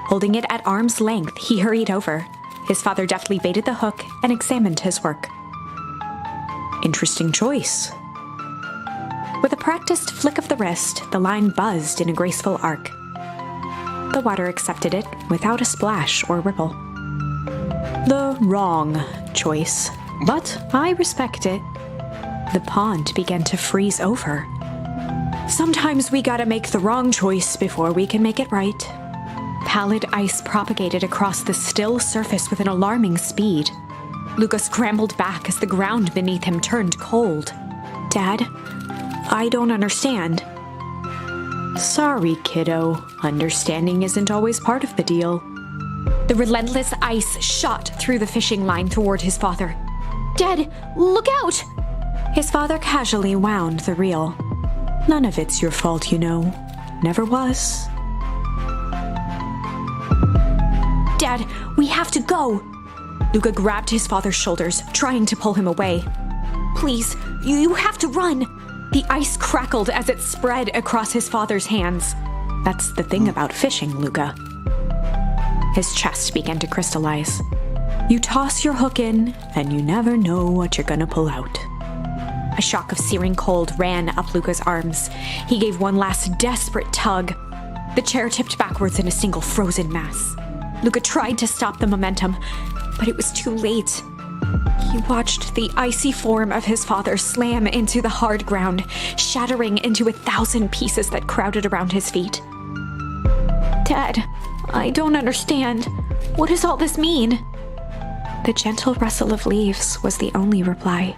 Holding it at arm's length, he hurried over. His father deftly baited the hook and examined his work. "Interesting choice." With a practiced flick of the wrist, the line buzzed in a graceful arc. The water accepted it without a splash or ripple. The wrong choice, but I respect it. The pond began to freeze over. Sometimes we gotta make the wrong choice before we can make it right. Pallid ice propagated across the still surface with an alarming speed. Luca scrambled back as the ground beneath him turned cold. Dad, I don't understand. Sorry, kiddo. Understanding isn't always part of the deal. The relentless ice shot through the fishing line toward his father. Dad, look out! His father casually wound the reel. None of it's your fault, you know. Never was. Dad, we have to go! Luca grabbed his father's shoulders, trying to pull him away. Please, you have to run! The ice crackled as it spread across his father's hands. That's the thing about fishing, Luca. His chest began to crystallize. You toss your hook in, and you never know what you're gonna pull out. A shock of searing cold ran up Luca's arms. He gave one last desperate tug. The chair tipped backwards in a single frozen mass. Luca tried to stop the momentum, but it was too late. He watched the icy form of his father slam into the hard ground, shattering into 1,000 pieces that crowded around his feet. Dad, I don't understand. What does all this mean? The gentle rustle of leaves was the only reply.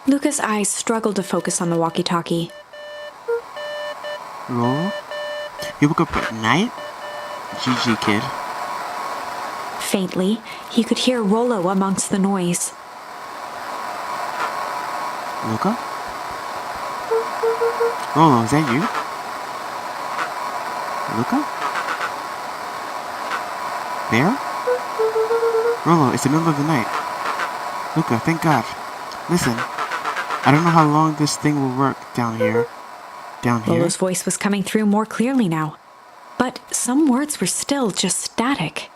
Luca's eyes struggled to focus on the walkie-talkie. Rollo? You woke up at night? GG, kid. Faintly, he could hear Rollo amongst the noise. Luca? Rollo, is that you? Luca? There? Rollo, it's the middle of the night. Luca, thank God. Listen, I don't know how long this thing will work down here. Down here? Rollo's voice was coming through more clearly now, but some words were still just static.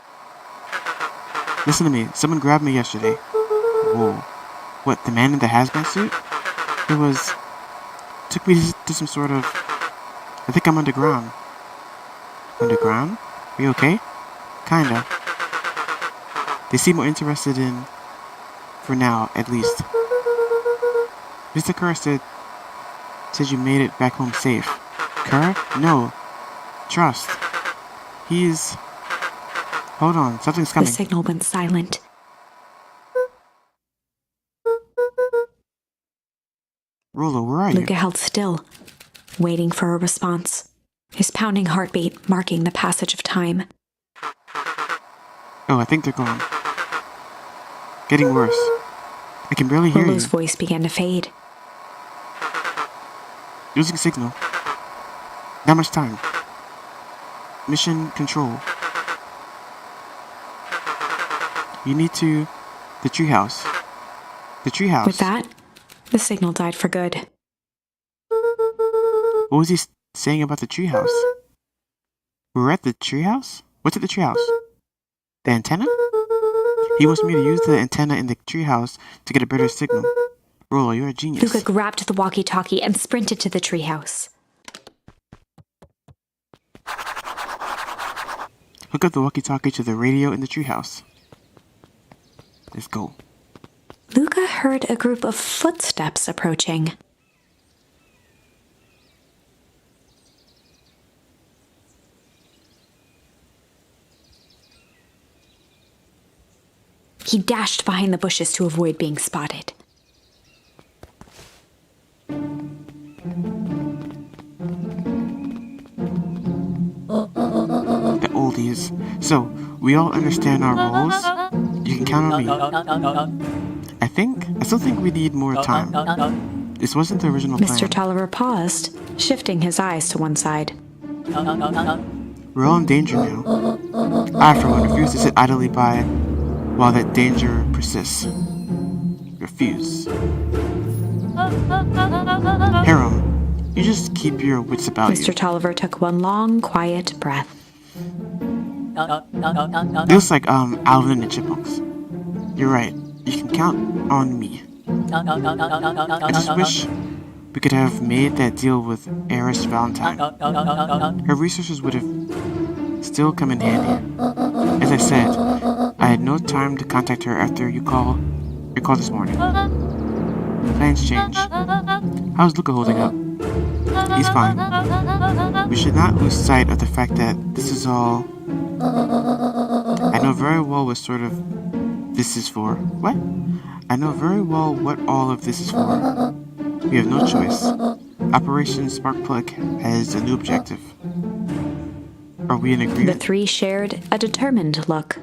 Listen to me. Someone grabbed me yesterday. Whoa. What, the man in the hazmat suit? It was... took me to some sort of... I think I'm underground. Underground? Are you okay? Kinda. They seem more interested in... for now, at least. Mr. Kerr said you made it back home safe. Kerr? No. Trust. He's... Hold on, something's coming. The signal went silent. Rollo, where are you? Luca held still, waiting for a response, his pounding heartbeat marking the passage of time. Oh, I think they're gone. Getting worse. I can barely hear Rollo's you. voice began to fade. Losing signal. Not much time. Mission control. You need to... the treehouse. The treehouse. With that, the signal died for good. What was he saying about the treehouse? We're at the treehouse? What's at the treehouse? The antenna? He wants me to use the antenna in the treehouse to get a better signal. Rollo, you're a genius. Luca grabbed the walkie-talkie and sprinted to the treehouse. Hook up the walkie-talkie to the radio in the treehouse. Let's go. Luca heard a group of footsteps approaching. He dashed behind the bushes to avoid being spotted. The oldies. So, we all understand our roles? You can count on me. I still think we need more time. This wasn't the original plan. Mr. Tolliver paused, shifting his eyes to one side. We're all in danger now. I, for one, refuse to sit idly by while that danger persists. Refuse. Harem, you just keep your wits about Mr. you. Tolliver took one long, quiet breath. Feels like, Alvin and the Chipmunks. You're right. You can count on me. I just wish we could have made that deal with Heiress Valentine. Her resources would have still come in handy. As I said, I had no time to contact her after your call this morning. Plans change. How's Luca holding up? He's fine. We should not lose sight of the fact that this is all... I know very well what sort of this is for. What? I know very well what all of this is for. We have no choice. Operation Sparkplug has a new objective. Are we in The agreement? three shared a determined look.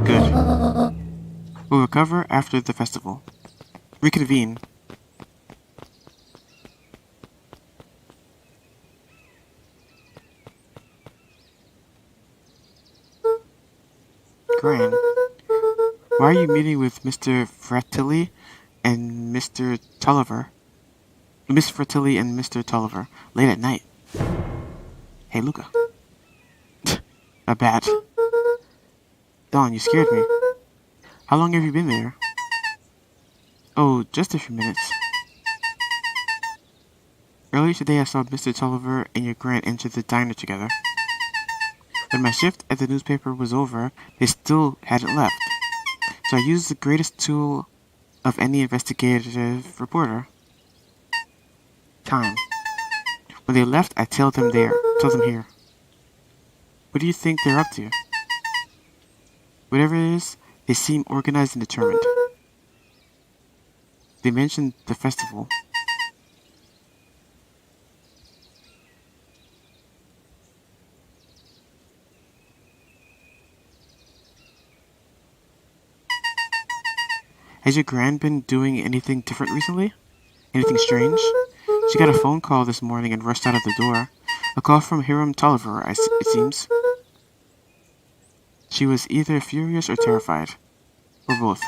Good. We'll recover after the festival. Reconvene. Gran, why are you meeting with Mr. Fratelli and Mr. Tulliver? Miss Fratelli and Mr. Tulliver late at night. Hey, Luca. A bat. Dawn, you scared me. How long have you been there? Oh, just a few minutes. Earlier today I saw Mr. Tulliver and your Grant enter the diner together. When my shift at the newspaper was over, they still hadn't left. So I used the greatest tool of any investigative reporter. Time. When they left, I tailed them here. What do you think they're up to? Whatever it is, they seem organized and determined. They mentioned the festival. Has your Gran been doing anything different recently? Anything strange? She got a phone call this morning and rushed out of the door. A call from Hiram Tulliver, it seems. She was either furious or terrified. Or both.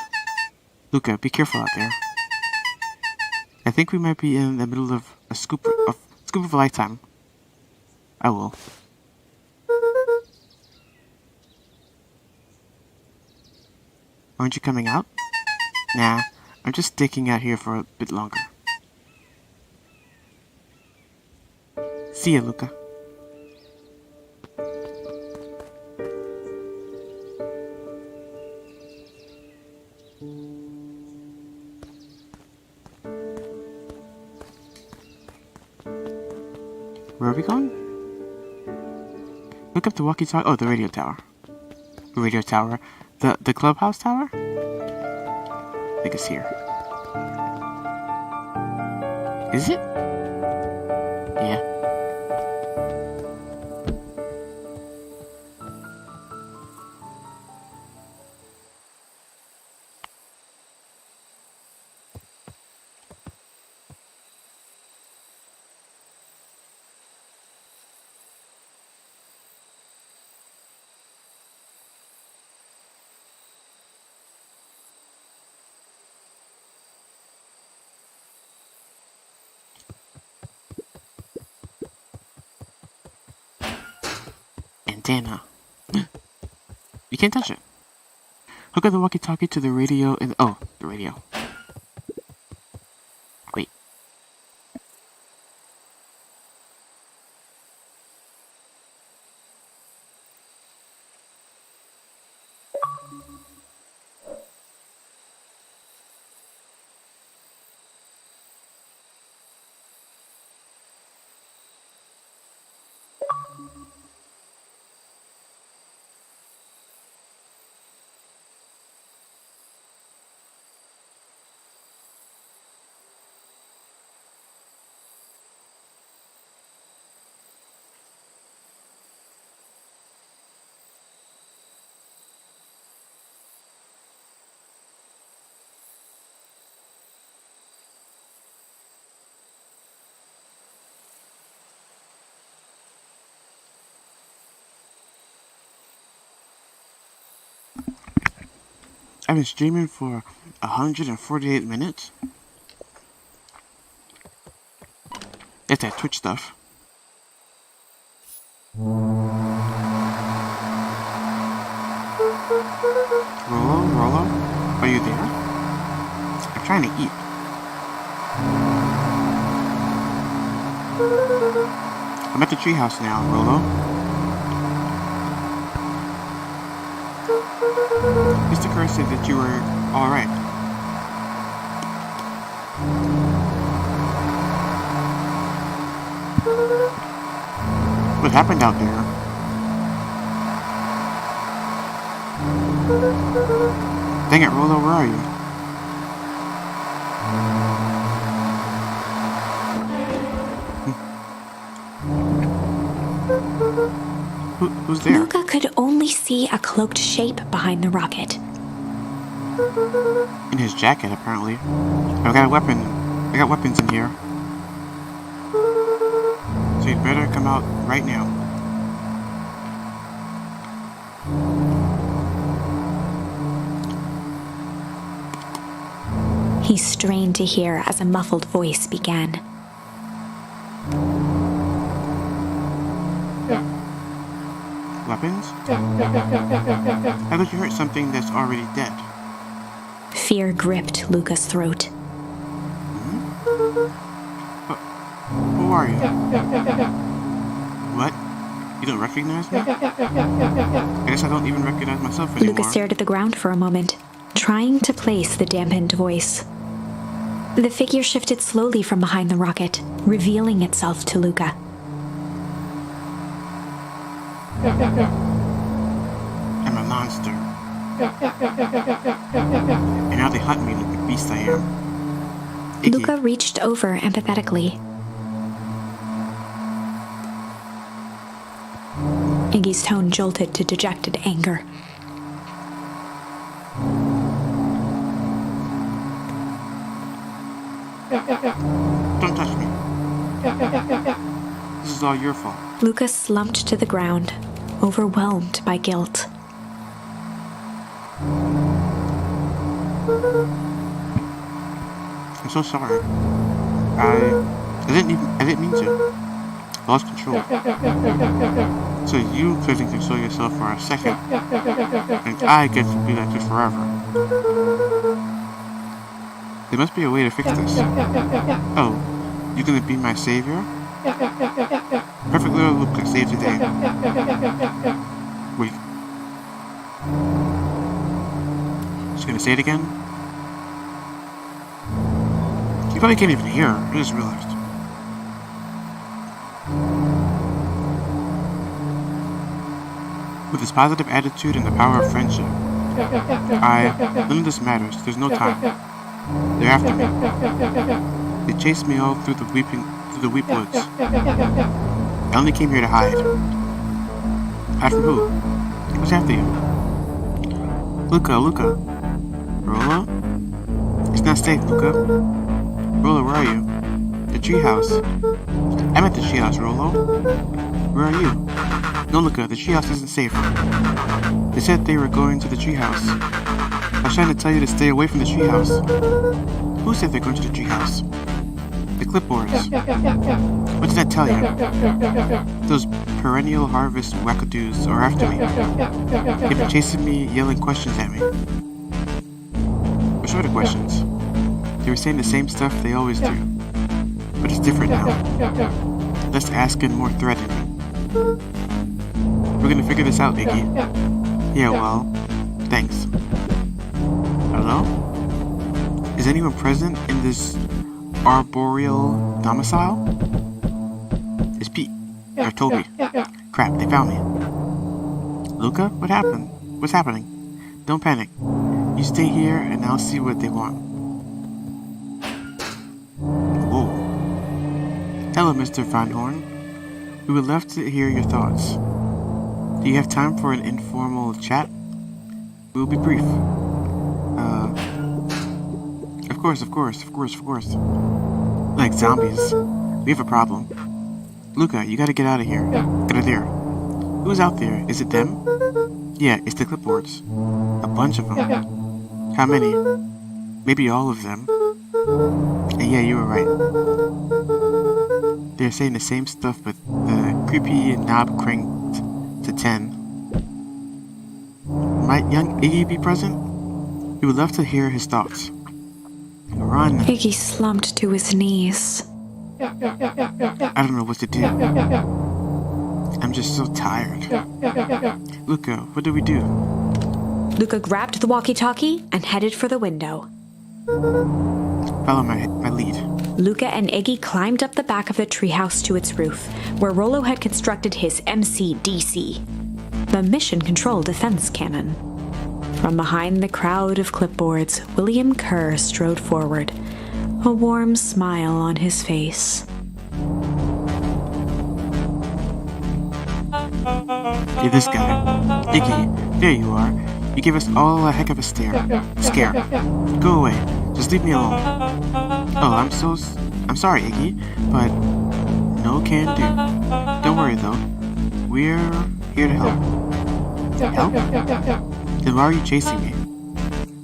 Luca, be careful out there. I think we might be in the middle of a scoop of a lifetime. I will. Aren't you coming out? Nah, I'm just sticking out here for a bit longer. See ya, Luca. Where are we going? Look up the walkie-talkie. Oh, the radio tower. The radio tower. The clubhouse tower? I think it's here. Is it? Yeah. Antenna. You can't touch it. Hook up the walkie-talkie to the radio and... Oh, the radio. Wait. I've been streaming for 148 minutes. That's that Twitch stuff. Rollo, are you there? I'm trying to eat. I'm at the treehouse now, Rollo. Mr. Kerr said that you were alright. What happened out there? Dang it, Rollo, where are you? Who's there? Luca could only see a cloaked shape behind the rocket. In his jacket, apparently. I've got a weapon. I got weapons in here. So you'd better come out right now. He strained to hear as a muffled voice began. Weapons? I thought you hurt something that's already dead. Fear gripped Luca's throat. Who are you? What? You don't recognize me? I guess I don't even recognize myself anymore. Luca stared at the ground for a moment, trying to place the dampened voice. The figure shifted slowly from behind the rocket, revealing itself to Luca. I'm a monster. And now they hunt me like the beast I am. Iggy. Luca reached over empathetically. Iggy's tone jolted to dejected anger. Don't touch me. This is all your fault. Luca slumped to the ground, overwhelmed by guilt. I'm so sorry. I didn't mean to. I lost control. So you couldn't control yourself for a second. And I get to be like this forever. There must be a way to fix this. Oh, you gonna be my savior? Perfect little Luca saved the day. Wait. She's gonna say it again? You probably can't even hear her. I just realized. With his positive attitude and the power of friendship, none of this matters. There's no time. They're after me. They chased me all through the weep woods. I only came here to hide. Hide from who? Who's after you? Luca. Rollo? It's not safe, Luca. Rollo, where are you? The treehouse. I'm at the treehouse, Rollo. Where are you? No, Luca, the treehouse isn't safe. They said they were going to the treehouse. I was trying to tell you to stay away from the treehouse. Who said they're going to the treehouse? The clipboards. What did I tell you? Those perennial harvest wackadoos are after me. They've been chasing me, yelling questions at me. What sort of questions? They were saying the same stuff they always do. But it's different now. Less asking, more threatening. We're gonna figure this out, Iggy. Yeah, well, thanks. Hello? Is anyone present in this arboreal domicile? It's Pete. Or Toby. Crap, they found me. Luca, what happened? What's happening? Don't panic. You stay here and I'll see what they want. Whoa. Hello, Mr. Van Horn. We would love to hear your thoughts. Do you have time for an informal chat? We'll be brief. Of course. Like zombies. We have a problem. Luca, you gotta get out of here. Get out of there. Who's out there? Is it them? Yeah, it's the clipboards. A bunch of them. How many? Maybe all of them. And yeah, you were right. They're saying the same stuff, but the creepy knob cranked to 10. Might young Iggy be present? We would love to hear his thoughts. Run. Iggy slumped to his knees. I don't know what to do. I'm just so tired. Luca, what do we do? Luca grabbed the walkie-talkie and headed for the window. Follow my lead. Luca and Iggy climbed up the back of the treehouse to its roof, where Rollo had constructed his MCDC, the Mission Control Defense Cannon. From behind the crowd of clipboards, William Kerr strode forward, a warm smile on his face. Hey, this guy. Iggy, there you are. You gave us all a heck of a scare. Go away. Just leave me alone. Oh, I'm sorry, Iggy, but no can do. Don't worry, though. We're here to help. Help? Then why are you chasing me?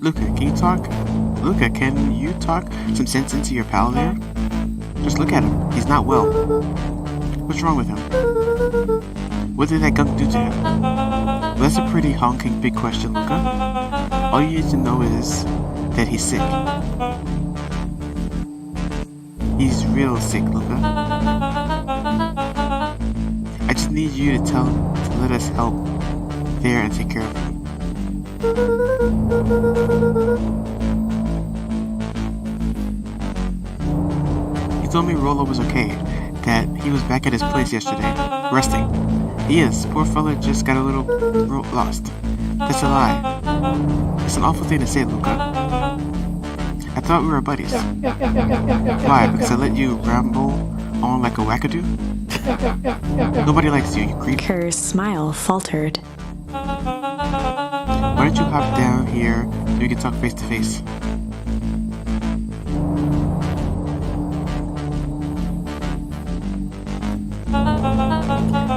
Luca, can you talk? Luca, can you talk some sense into your pal there? Just look at him. He's not well. What's wrong with him? What did that gunk do to him? Well, that's a pretty honking big question, Luca. All you need to know is that he's sick. He's real sick, Luca. I just need you to tell him to let us help there and take care of him. He told me Rollo was okay, that he was back at his place yesterday, resting. He is. Poor fella just got a little lost. That's a lie. It's an awful thing to say, Luca. I thought we were buddies. Why? Because I let you ramble on like a wackadoo? Nobody likes you, you creep. Kerr's smile faltered. Why don't you hop down here so we can talk face to face?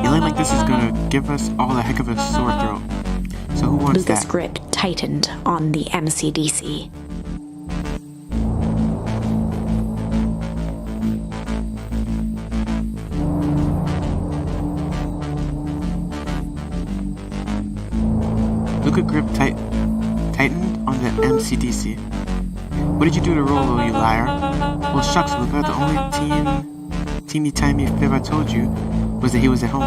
Yelling like this is gonna give us all a heck of a sore throat. So who wants Luca's that? grip tightened on the MCDC. Luca grip tightened on the MCDC. What did you do to Rollo, you liar? Well, shucks, Luca. The only teeny-tiny fib I told you was that he was at home.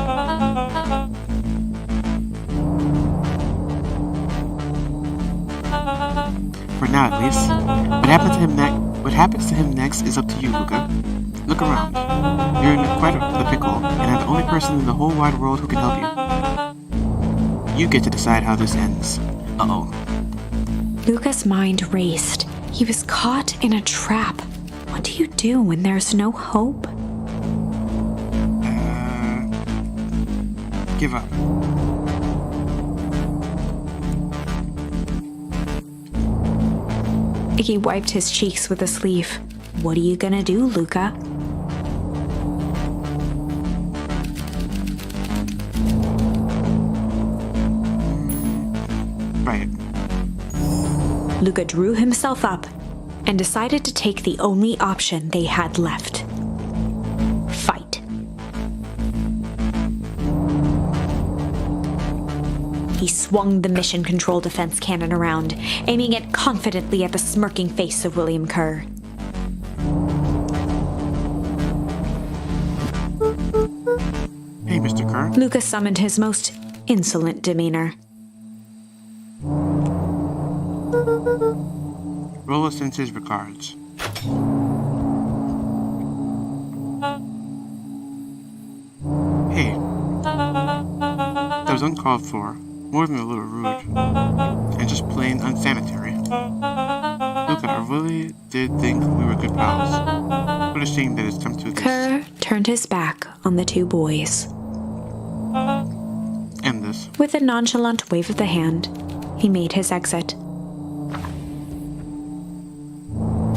For now, at least. What happens to him next is up to you, Luca. Look around. You're in quite the pickle, and I'm the only person in the whole wide world who can help you. You get to decide how this ends. Uh-oh. Luca's mind raced. He was caught in a trap. What do you do when there's no hope? Give up. He wiped his cheeks with a sleeve. What are you gonna do, Luca? Right. Luca drew himself up and decided to take the only option they had left. Fight. He swung the Mission Control Defense Cannon around, aiming it confidently at the smirking face of William Kerr. Hey, Mr. Kerr. Luca summoned his most insolent demeanor. Rollo sends his regards. Hey. That was uncalled for. More than a little rude. And just plain unsanitary. Luca, I really did think we were good pals. What a shame that it's come to this. Kerr turned his back on the two boys. End this. With a nonchalant wave of the hand, he made his exit.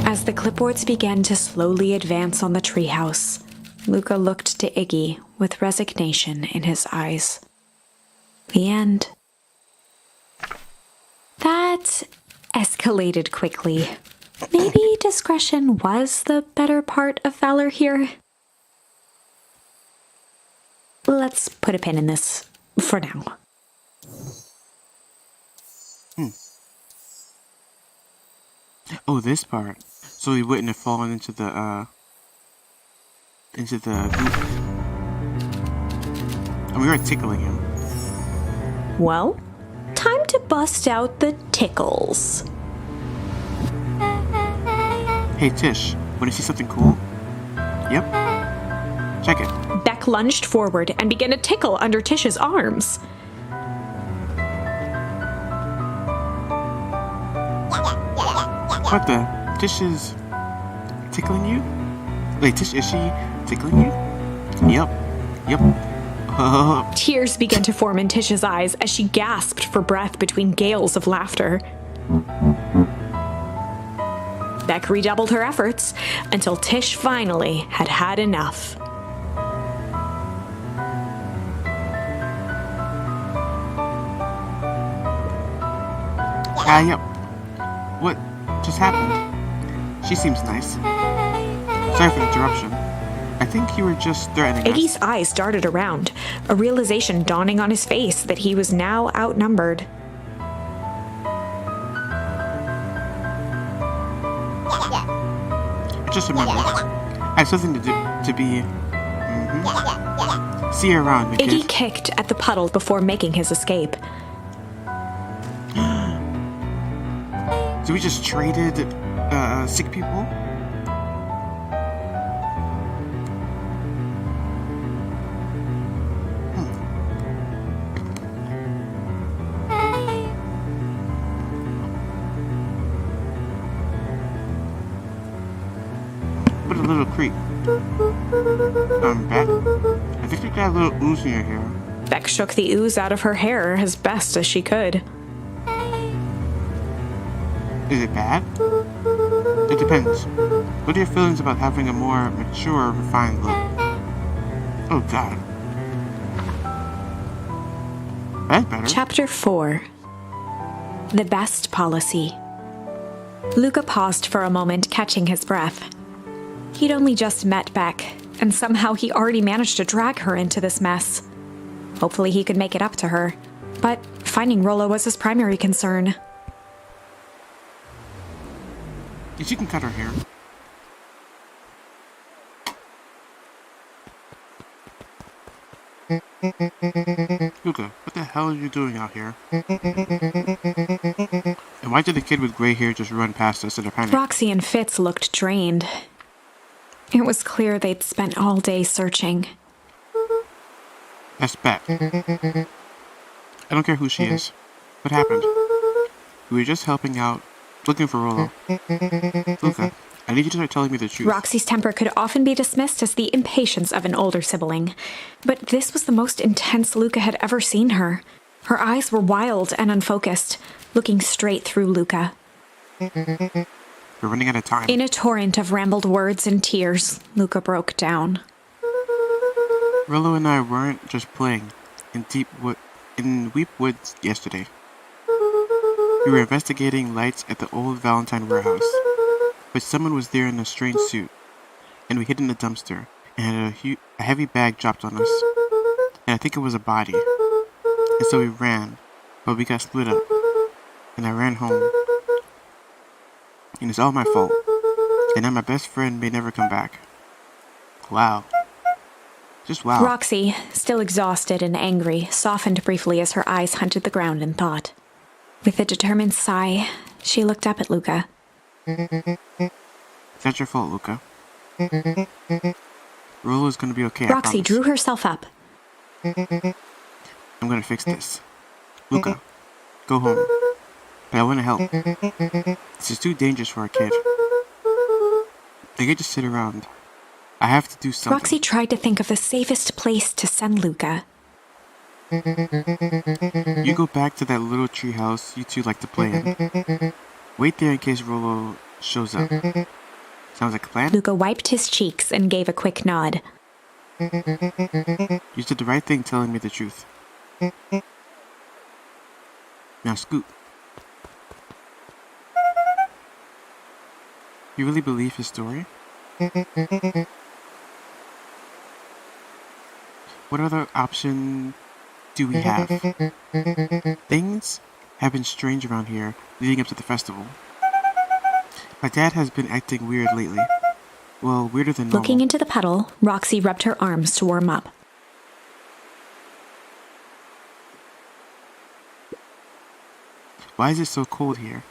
As the clipboards began to slowly advance on the treehouse, Luca looked to Iggy with resignation in his eyes. The end. That escalated quickly. Maybe discretion was the better part of valor here. Let's put a pin in this for now. Oh, this part. So he wouldn't have fallen into the goop. And we were tickling him. Well, time to bust out the tickles. Hey Tish, wanna see something cool? Yep. Check it. Beck lunged forward and began to tickle under Tish's arms. What the? Tish is tickling you? Wait, Tish, is she tickling you? Yep. Tears began to form in Tish's eyes as she gasped for breath between gales of laughter. Beck redoubled her efforts until Tish finally had had enough. Yep. What just happened? She seems nice. Sorry for the interruption. I think you were just threatening us. Iggy's eyes darted around, a realization dawning on his face that he was now outnumbered. Just remember, I have something to be. See you around, Iggy kid. kicked at the puddle before making his escape. So we just traded sick people? What a little creep. Beck? I think you got a little ooze in your hair. Beck shook the ooze out of her hair as best as she could. Is it bad? It depends. What are your feelings about having a more mature, refined look? Oh god. That's better. Chapter 4. The Best Policy. Luca paused for a moment, catching his breath. He'd only just met Beck, and somehow he already managed to drag her into this mess. Hopefully he could make it up to her, but finding Rollo was his primary concern. She can cut her hair. Luca, what the hell are you doing out here? And why did the kid with gray hair just run past us in a panic? Roxy and Fitz looked drained. It was clear they'd spent all day searching. That's Beck. I don't care who she is. What happened? We were just helping out, looking for Rollo. Luca, I need you to start telling me the truth. Roxy's temper could often be dismissed as the impatience of an older sibling, but this was the most intense Luca had ever seen her. Her eyes were wild and unfocused, looking straight through Luca. We're running out of time. In a torrent of rambled words and tears, Luca broke down. Rollo and I weren't just playing in Weep Woods yesterday. We were investigating lights at the old Valentine warehouse, but someone was there in a strange suit, and we hid in the dumpster and had a heavy bag dropped on us, and I think it was a body. And so we ran, but we got split up, and I ran home. And it's all my fault, and now my best friend may never come back. Wow. Just wow. Roxy, still exhausted and angry, softened briefly as her eyes hunted the ground in thought. With a determined sigh, she looked up at Luca. That's your fault, Luca. Rollo's gonna be okay, Roxy I promise. drew herself up. I'm gonna fix this. Luca, go home. But I wanna help. This is too dangerous for a kid. They can't just sit around. I have to do something. Roxy tried to think of the safest place to send Luca. You go back to that little tree house you two like to play in. Wait there in case Rollo shows up. Sounds like a plan? Luca wiped his cheeks and gave a quick nod. You did the right thing telling me the truth. Now scoot. You really believe his story? What other option do we have? Things have been strange around here leading up to the festival. My dad has been acting weird lately. Well, weirder than normal. Looking into the puddle, Roxy rubbed her arms to warm up. Why is it so cold here?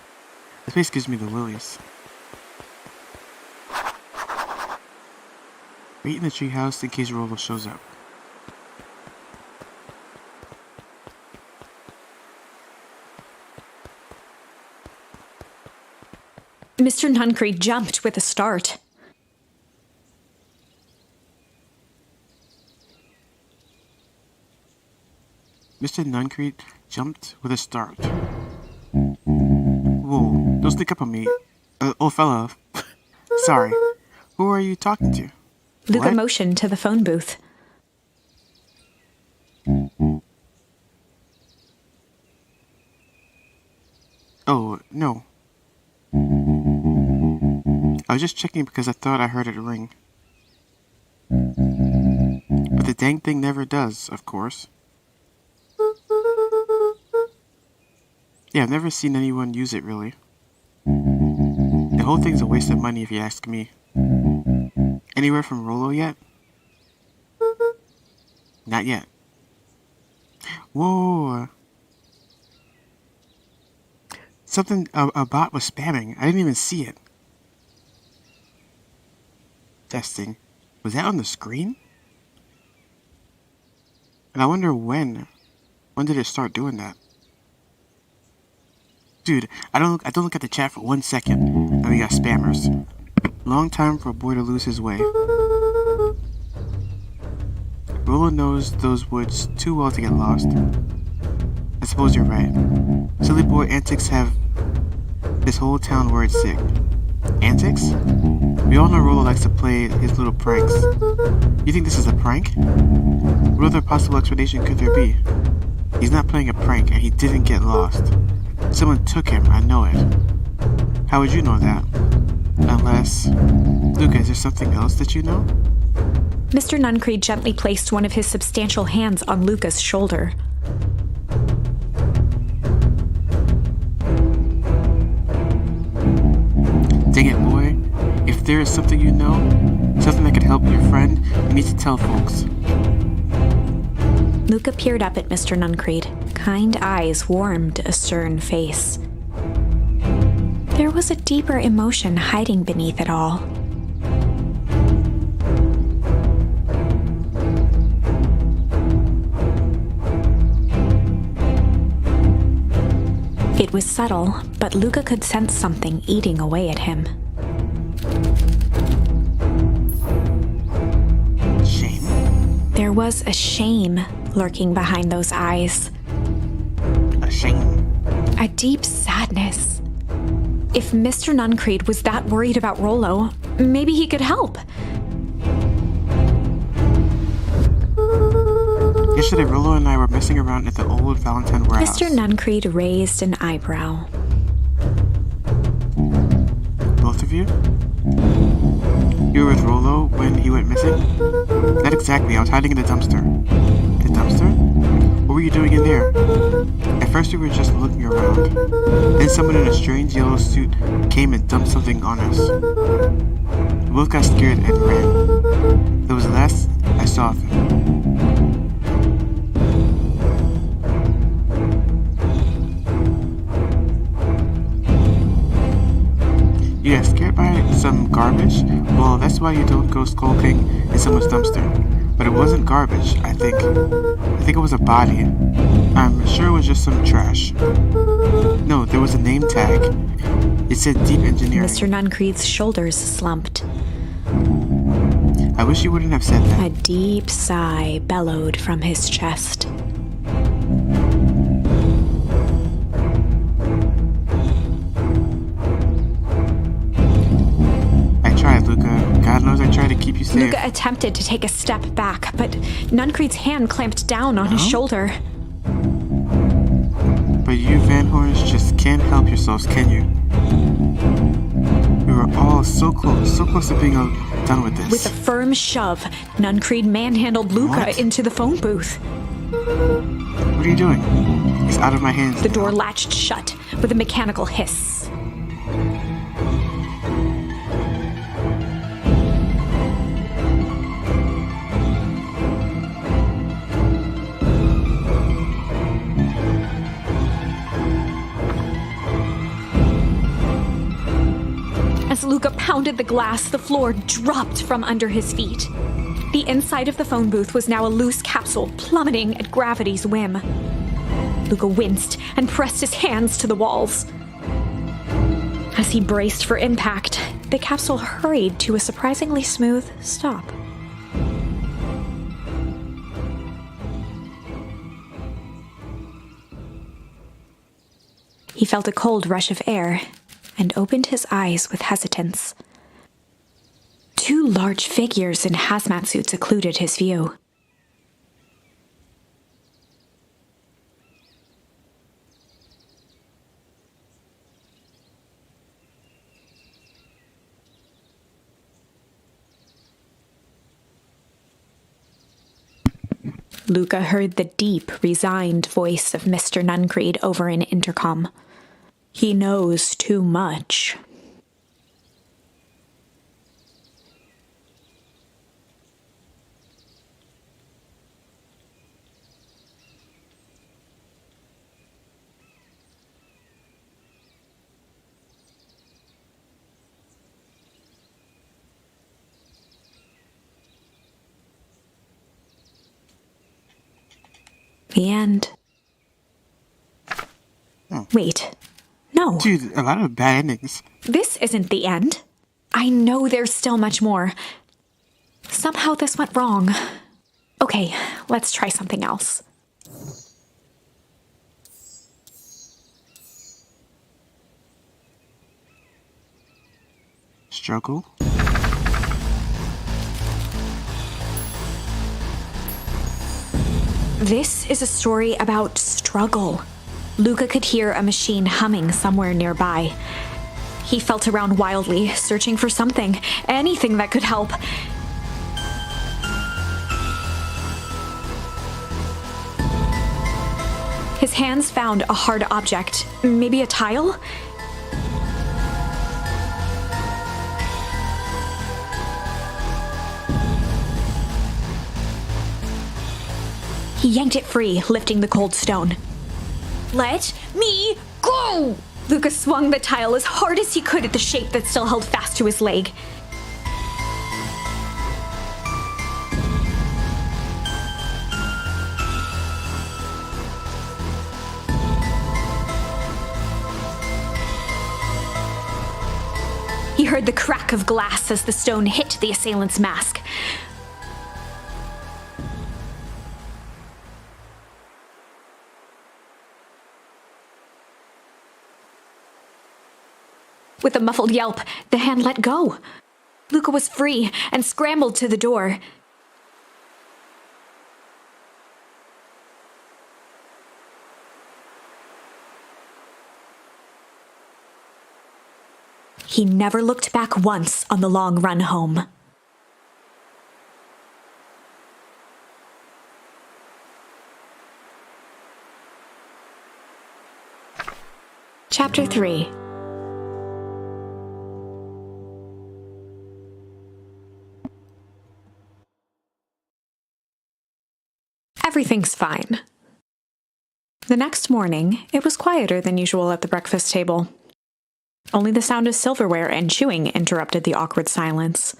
This place gives me the willies. Wait in the treehouse in case Rollo shows up. Mr. Nuncreed jumped with a start. Mr. Nuncreed jumped with a start. Whoa, don't sneak up on me. Old fella. Sorry. Who are you talking to? Luca What? motioned to the phone booth. Oh, no. I was just checking because I thought I heard it ring. But the dang thing never does, of course. Yeah, I've never seen anyone use it, really. The whole thing's a waste of money if you ask me. Anywhere from Rollo yet? Not yet. Whoa! Something, a bot was spamming. I didn't even see it. Testing. Was that on the screen? And I wonder when. When did it start doing that? Dude, I don't look at the chat for 1 second, and we got spammers. Long time for a boy to lose his way. Rollo knows those woods too well to get lost. I suppose you're right. Silly boy antics have this whole town worried sick. Antics? We all know Rollo likes to play his little pranks. You think this is a prank? What other possible explanation could there be? He's not playing a prank and he didn't get lost. Someone took him, I know it. How would you know that? Unless... Luca, is there something else that you know? Mr. Nuncreed gently placed one of his substantial hands on Luca's shoulder. Dang it, boy. If there is something you know, something that could help your friend, you need to tell folks. Luca peered up at Mr. Nuncreed. Kind eyes warmed a stern face. There was a deeper emotion hiding beneath it all. It was subtle, but Luca could sense something eating away at him. Shame? There was a shame lurking behind those eyes. A shame? A deep sadness. If Mr. Nuncreed was that worried about Rollo, maybe he could help. Yesterday, Rollo and I were messing around at the old Valentine warehouse. Mr. Nuncreed raised an eyebrow. Both of you? You were with Rollo when he went missing? Not exactly. I was hiding in the dumpster. The dumpster? What were you doing in there? At first we were just looking around. Then someone in a strange yellow suit came and dumped something on us. We both got scared and ran. That was the last I saw of him. You got scared by some garbage? Well, that's why you don't go skulking in someone's dumpster. But it wasn't garbage, I think. I think it was a body. I'm sure it was just some trash. No, there was a name tag. It said Deep Engineering. Mr. Nuncreed's shoulders slumped. I wish you wouldn't have said that. A deep sigh bellowed from his chest. I tried, Luca. God knows I tried to keep you safe. Luca attempted to take a step back, but Nuncreed's hand clamped down on his shoulder. But you Van Horns just can't help yourselves, can you? We were all so close to being done with this. With a firm shove, Nuncreed manhandled Luca What? into the phone booth. What are you doing? It's out of my hands. The now. door latched shut with a mechanical hiss. As Luca pounded the glass, the floor dropped from under his feet. The inside of the phone booth was now a loose capsule plummeting at gravity's whim. Luca winced and pressed his hands to the walls. As he braced for impact, the capsule hurried to a surprisingly smooth stop. He felt a cold rush of air and opened his eyes with hesitance. Two large figures in hazmat suits occluded his view. Luca heard the deep, resigned voice of Mr. Nuncreed over an intercom. He knows too much. The end. Oh. Wait. No. Dude, a lot of bad endings. This isn't the end. I know there's still much more. Somehow this went wrong. Okay, let's try something else. Struggle. This is a story about struggle. Luca could hear a machine humming somewhere nearby. He felt around wildly, searching for something, anything that could help. His hands found a hard object, maybe a tile? He yanked it free, lifting the cold stone. Let me go! Luca swung the tile as hard as he could at the shape that still held fast to his leg. He heard the crack of glass as the stone hit the assailant's mask. With a muffled yelp, the hand let go. Luca was free and scrambled to the door. He never looked back once on the long run home. Chapter 3. Everything's fine. The next morning, it was quieter than usual at the breakfast table. Only the sound of silverware and chewing interrupted the awkward silence.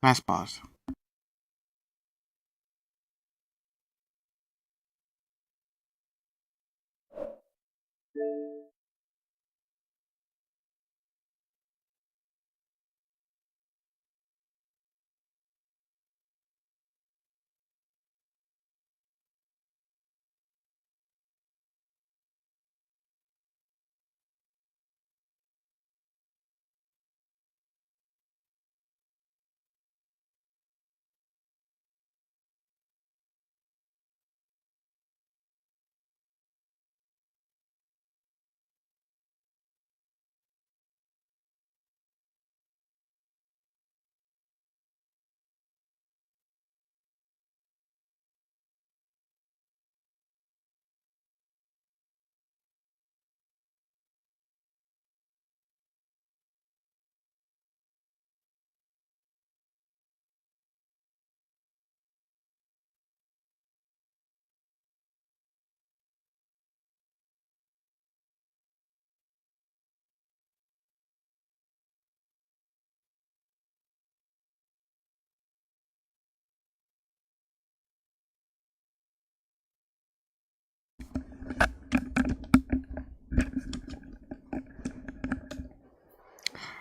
Last pause.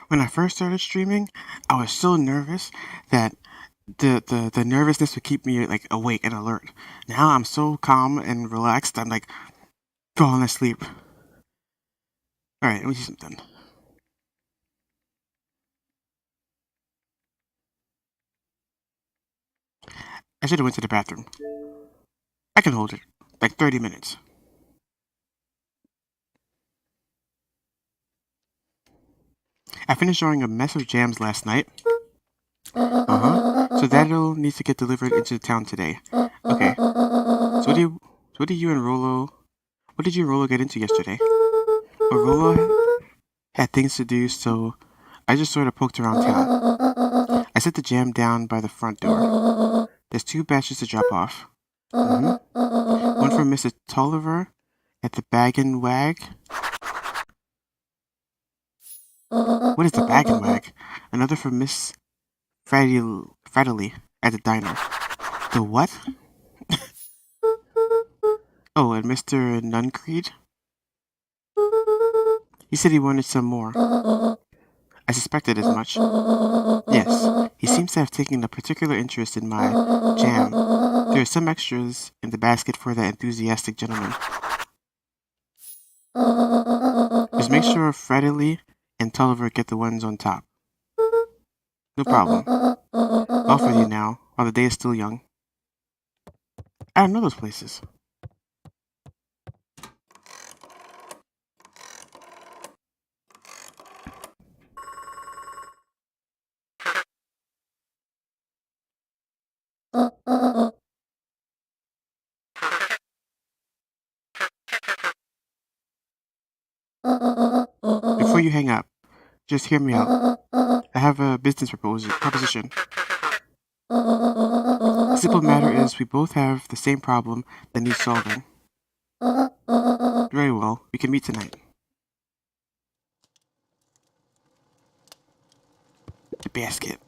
When I first started streaming, I was so nervous that the nervousness would keep me like awake and alert. Now I'm so calm and relaxed, I'm like falling asleep. Alright, let me do something. I should have went to the bathroom. I can hold it. Like 30 minutes. I finished drawing a mess of jams last night. So that'll need to get delivered into town today. Okay. So what did you and Rolo... What did you and Rolo get into yesterday? Well, Rolo had things to do, so I just sort of poked around town. I set the jam down by the front door. There's 2 batches to drop off. One for Mr. Tolliver at the Bag and Wag. What is the Bag and Wag? Another for Miss Fradley at the diner. The what? Oh, and Mr. Nuncreed? He said he wanted some more. I suspected as much. Yes, he seems to have taken a particular interest in my jam. There are some extras in the basket for that enthusiastic gentleman. Just make sure Fradley and Tolliver get the ones on top. No problem. Off with you now, while the day is still young. I don't know those places. Before you hang up, just hear me out. I have a business proposition. The simple matter is we both have the same problem that needs solving. Very well, we can meet tonight. The basket.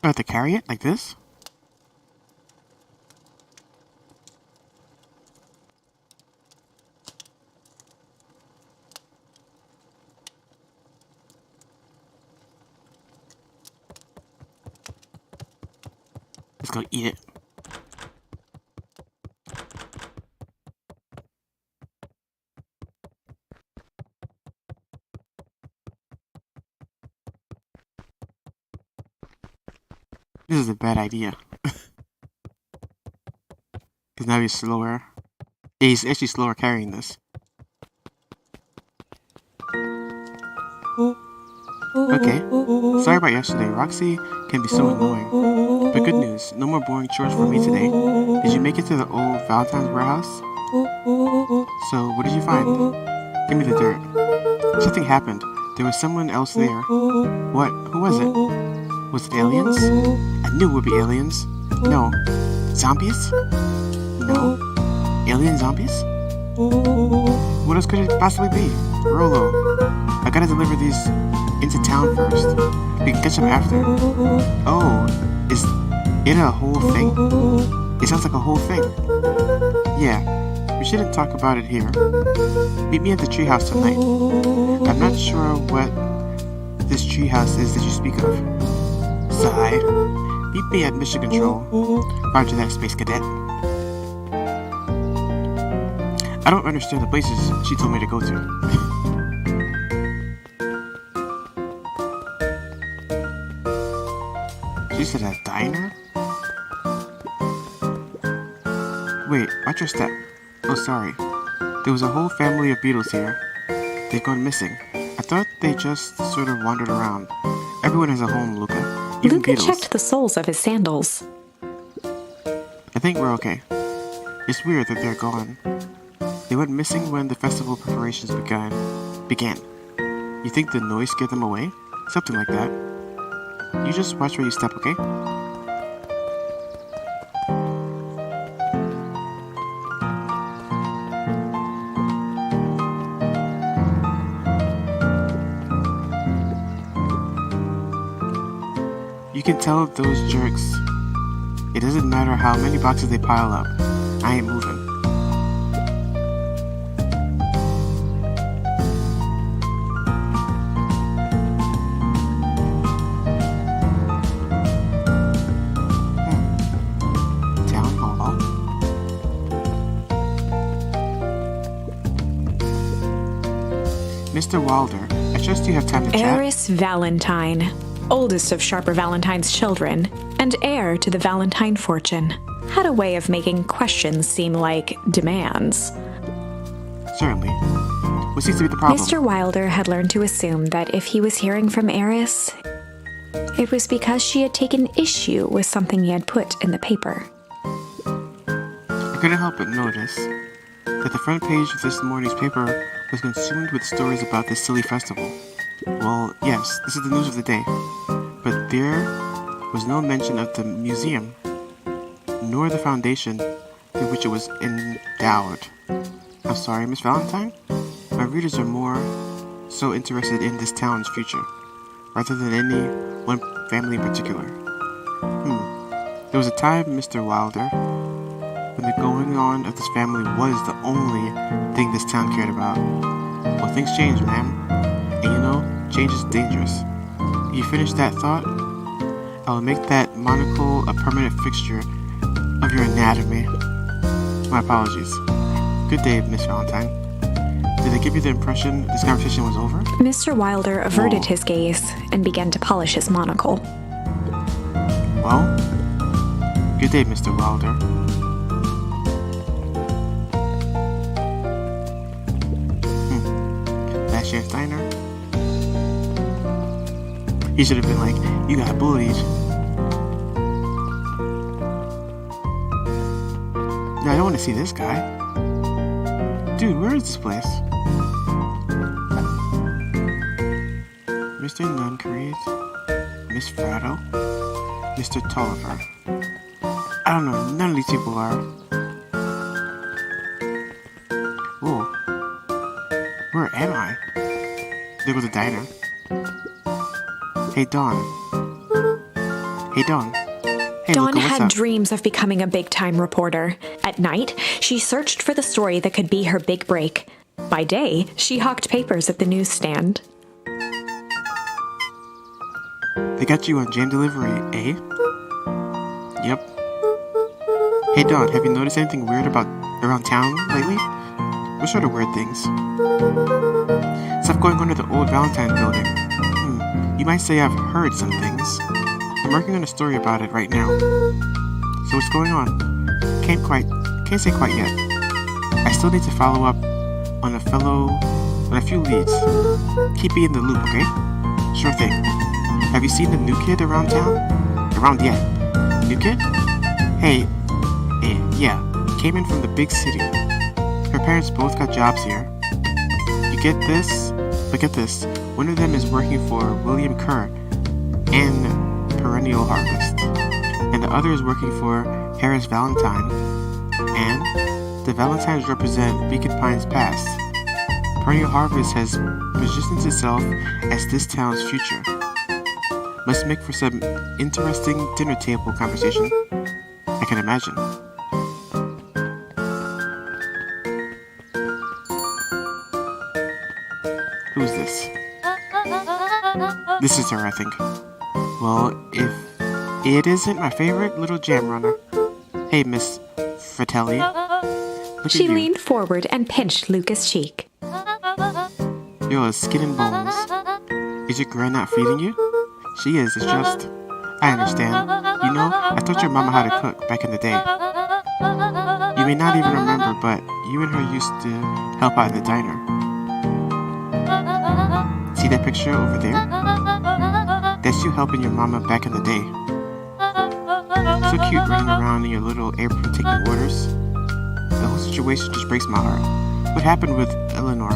I have to carry it like this? Let's go eat it. This is a bad idea. Because now he's slower. Yeah, he's actually slower carrying this. Okay. Sorry about yesterday. Roxy can be so annoying. But good news, no more boring chores for me today. Did you make it to the old Valentine's warehouse? So, what did you find? Give me the dirt. Something happened. There was someone else there. What? Who was it? Was it aliens? I knew it would be aliens. No. Zombies? No. Alien zombies? What else could it possibly be? Rolo, I gotta deliver these into town first. We can catch them after. Oh, is it a whole thing? It sounds like a whole thing. Yeah, we shouldn't talk about it here. Meet me at the treehouse tonight. I'm not sure what this treehouse is that you speak of. Sigh. Meet me at Mission Control. Roger that, Space Cadet. I don't understand the places she told me to go to. She said a diner? Wait, watch your step. Oh, sorry. There was a whole family of beetles here. They've gone missing. I thought they just sort of wandered around. Everyone has a home, Luca. Even Luca beetles. checked the soles of his sandals. I think we're okay. It's weird that they're gone. They went missing when the festival preparations began. You think the noise scared them away? Something like that. You just watch where you step, okay? You can tell those jerks. It doesn't matter how many boxes they pile up. I ain't moving. Mr. Wilder, I trust you have time to chat. Heiress Valentine, oldest of Sharper Valentine's children, and heir to the Valentine fortune, had a way of making questions seem like demands. Certainly. What seems to be the problem? Mr. Wilder had learned to assume that if he was hearing from Heiress, it was because she had taken issue with something he had put in the paper. I couldn't help but notice that the front page of this morning's paper was consumed with stories about this silly festival. Well, yes, this is the news of the day. But there was no mention of the museum, nor the foundation through which it was endowed. I'm sorry, Miss Valentine? My readers are more so interested in this town's future, rather than any one family in particular. There was a time, Mr. Wilder, when the going on of this family was the only thing this town cared about. Well, things change, ma'am. And you know, change is dangerous. If you finish that thought, I will make that monocle a permanent fixture of your anatomy. My apologies. Good day, Miss Valentine. Did I give you the impression this conversation was over? Mr. Wilder averted his gaze and began to polish his monocle. Well, good day, Mr. Wilder. That's your diner? He should have been like, you got bullied. No, I don't want to see this guy. Dude, where is this place? Mr. Nuncreed, Miss Fratto, Mr. Tolliver. I don't know, none of these people are. Whoa. Where am I? There goes a diner. Hey, Dawn. Hey, Dawn. Hey, Dawn Luca, what's had up? dreams of becoming a big-time reporter. At night, she searched for the story that could be her big break. By day, she hawked papers at the newsstand. They got you on jam delivery, eh? Yep. Hey, Dawn, have you noticed anything weird around town lately? What sort of weird things? Stuff going on at the old Valentine building. You might say I've heard some things. I'm working on a story about it right now. So what's going on? Can't say quite yet. I still need to follow up on a few leads. Keep me in the loop, okay? Sure thing. Have you seen the new kid around town? Around yet? New kid? Hey, yeah. Came in from the big city. Her parents both got jobs here. You get this? But get this. One of them is working for William Kerr and Perennial Harvest. And the other is working for Harris Valentine. And the Valentines represent Beacon Pines past. Perennial Harvest has positioned itself as this town's future. Must make for some interesting dinner table conversation. I can imagine. Who's this? This is her, I think. Well, if it isn't my favorite little jam runner. Hey, Miss Fratelli. Look She at you. leaned forward and pinched Luca's cheek. You're skin and bones. Is your girl not feeding you? She is, it's just... I understand. You know, I taught your mama how to cook back in the day. You may not even remember, but you and her used to help out in the diner. See that picture over there? That's you helping your mama back in the day. So cute running around in your little apron taking orders. The whole situation just breaks my heart. What happened with Eleanor?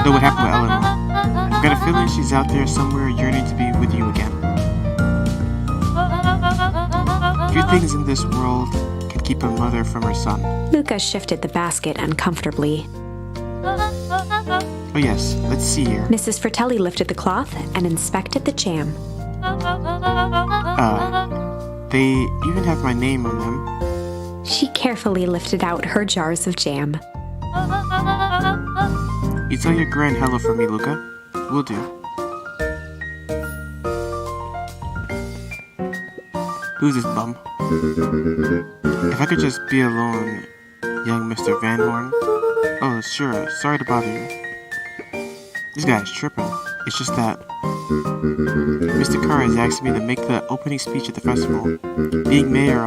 No, what happened with Eleanor? I've got a feeling she's out there somewhere yearning to be with you again. Few things in this world can keep a mother from her son. Luca shifted the basket uncomfortably. Oh yes, let's see here. Mrs. Fratelli lifted the cloth and inspected the jam. They even have my name on them. She carefully lifted out her jars of jam. You tell your grand hello for me, Luca. Will do. Who's this bum? If I could just be alone, young Mr. Van Horn. Oh, sure. Sorry to bother you. This guy's tripping. It's just that Mr. Carr has asked me to make the opening speech at the festival. Being mayor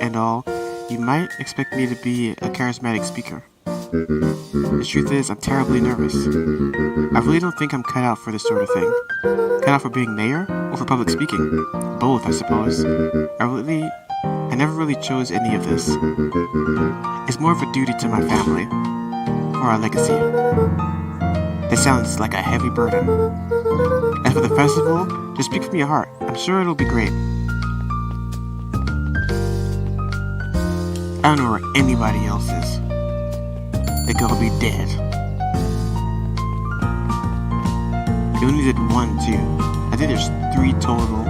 and all, you might expect me to be a charismatic speaker. The truth is, I'm terribly nervous. I really don't think I'm cut out for this sort of thing. Cut out for being mayor or for public speaking? Both, I suppose. I never really chose any of this. It's more of a duty to my family, or our legacy. That sounds like a heavy burden. As for the festival, just speak from your heart. I'm sure it'll be great. I don't know where anybody else is. They're gonna be dead. You only did 1, too. I think there's 3 total.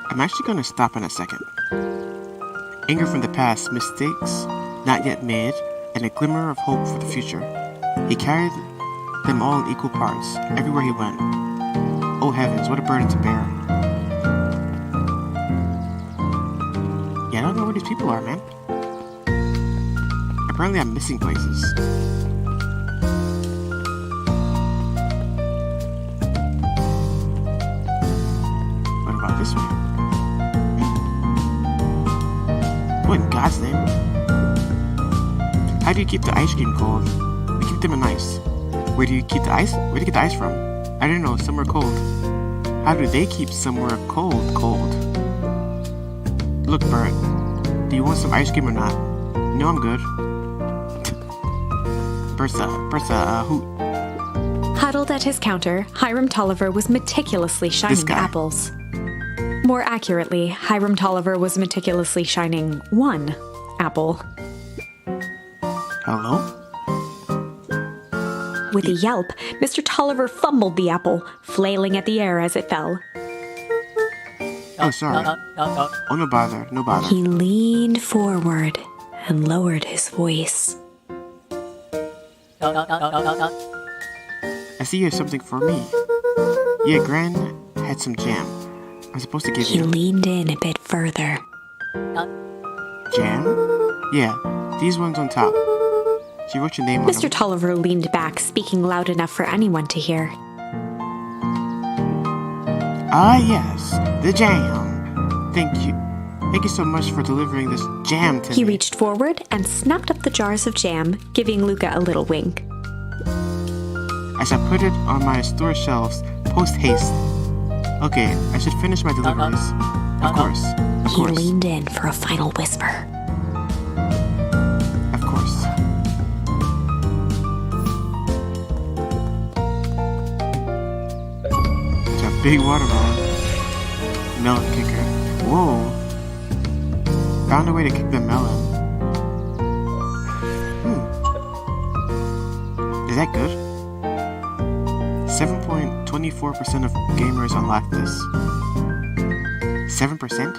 I'm actually going to stop in a second. Anger from the past, mistakes not yet made, and a glimmer of hope for the future. He carried them all in equal parts, everywhere he went. Oh heavens, what a burden to bear. Yeah, I don't know where these people are, man. Apparently I'm missing places. What about this way? What in God's name? How do you keep the ice cream cold? We keep them in ice. Where do you keep the ice? Where do you get the ice from? I don't know, somewhere cold. How do they keep somewhere cold? Look, Bert, do you want some ice cream or not? No, I'm good. Bertha, hoot. Huddled at his counter, Hiram Tolliver was meticulously shining apples. More accurately, Hiram Tolliver was meticulously shining 1 apple. Hello? With a yelp, Mr. Tolliver fumbled the apple, flailing at the air as it fell. Oh, sorry. Oh, no bother. He leaned forward and lowered his voice. I see you have something for me. Yeah, Gran had some jam. I'm supposed to give you. He leaned in a bit further. Jam? Yeah, these ones on top. She wrote your name on them. Mr. Tolliver leaned back, speaking loud enough for anyone to hear. Ah, yes, the jam. Thank you. Thank you so much for delivering this jam to me. He reached forward and snapped up the jars of jam, giving Luca a little wink. I shall put it on my store shelves post-haste. Okay, I should finish my deliveries. Of course. He leaned in for a final whisper. Of course. It's a big watermelon. Melon kicker. Whoa. Found a way to kick the melon. Is that good? 7.24% of gamers unlock this. 7%?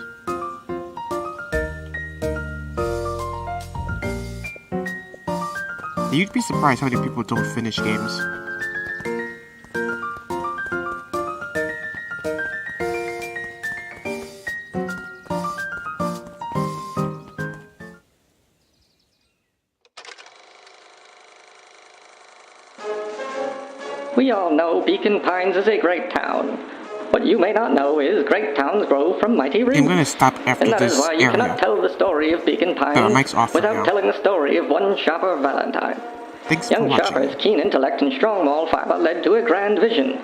You'd be surprised how many people don't finish games. We all know Beacon Pines is a great town. What you may not know is great towns grow from mighty roots. I'm gonna stop after and that this is why you area. cannot tell the story of Beacon Pines mic's off without now. telling the story of one Shopper Valentine. Thanks for Young watching. Shopper's keen intellect and strong moral fiber led to a grand vision.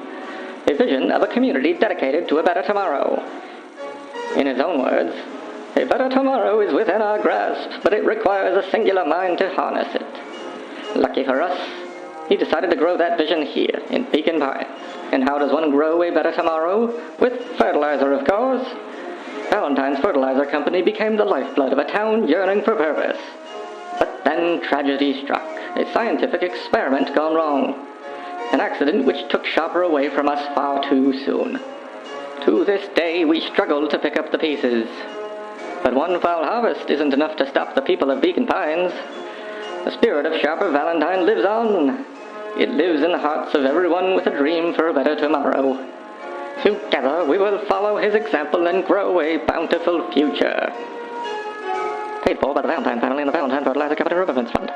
a vision of a community dedicated to a better tomorrow. In his own words, a better tomorrow is within our grasp, but it requires a singular mind to harness it. Lucky for us, he decided to grow that vision here, in Beacon Pines. And how does one grow a better tomorrow? With fertilizer, of course. Valentine's Fertilizer Company became the lifeblood of a town yearning for purpose. But then tragedy struck, a scientific experiment gone wrong. An accident which took Shopper away from us far too soon. To this day, we struggle to pick up the pieces. But one foul harvest isn't enough to stop the people of Beacon Pines. The spirit of Sharper Valentine lives on. It lives in the hearts of everyone with a dream for a better tomorrow. Together, we will follow his example and grow a bountiful future. Paid for by the Valentine family and the Valentine Fertilizer Company Remembrance Fund.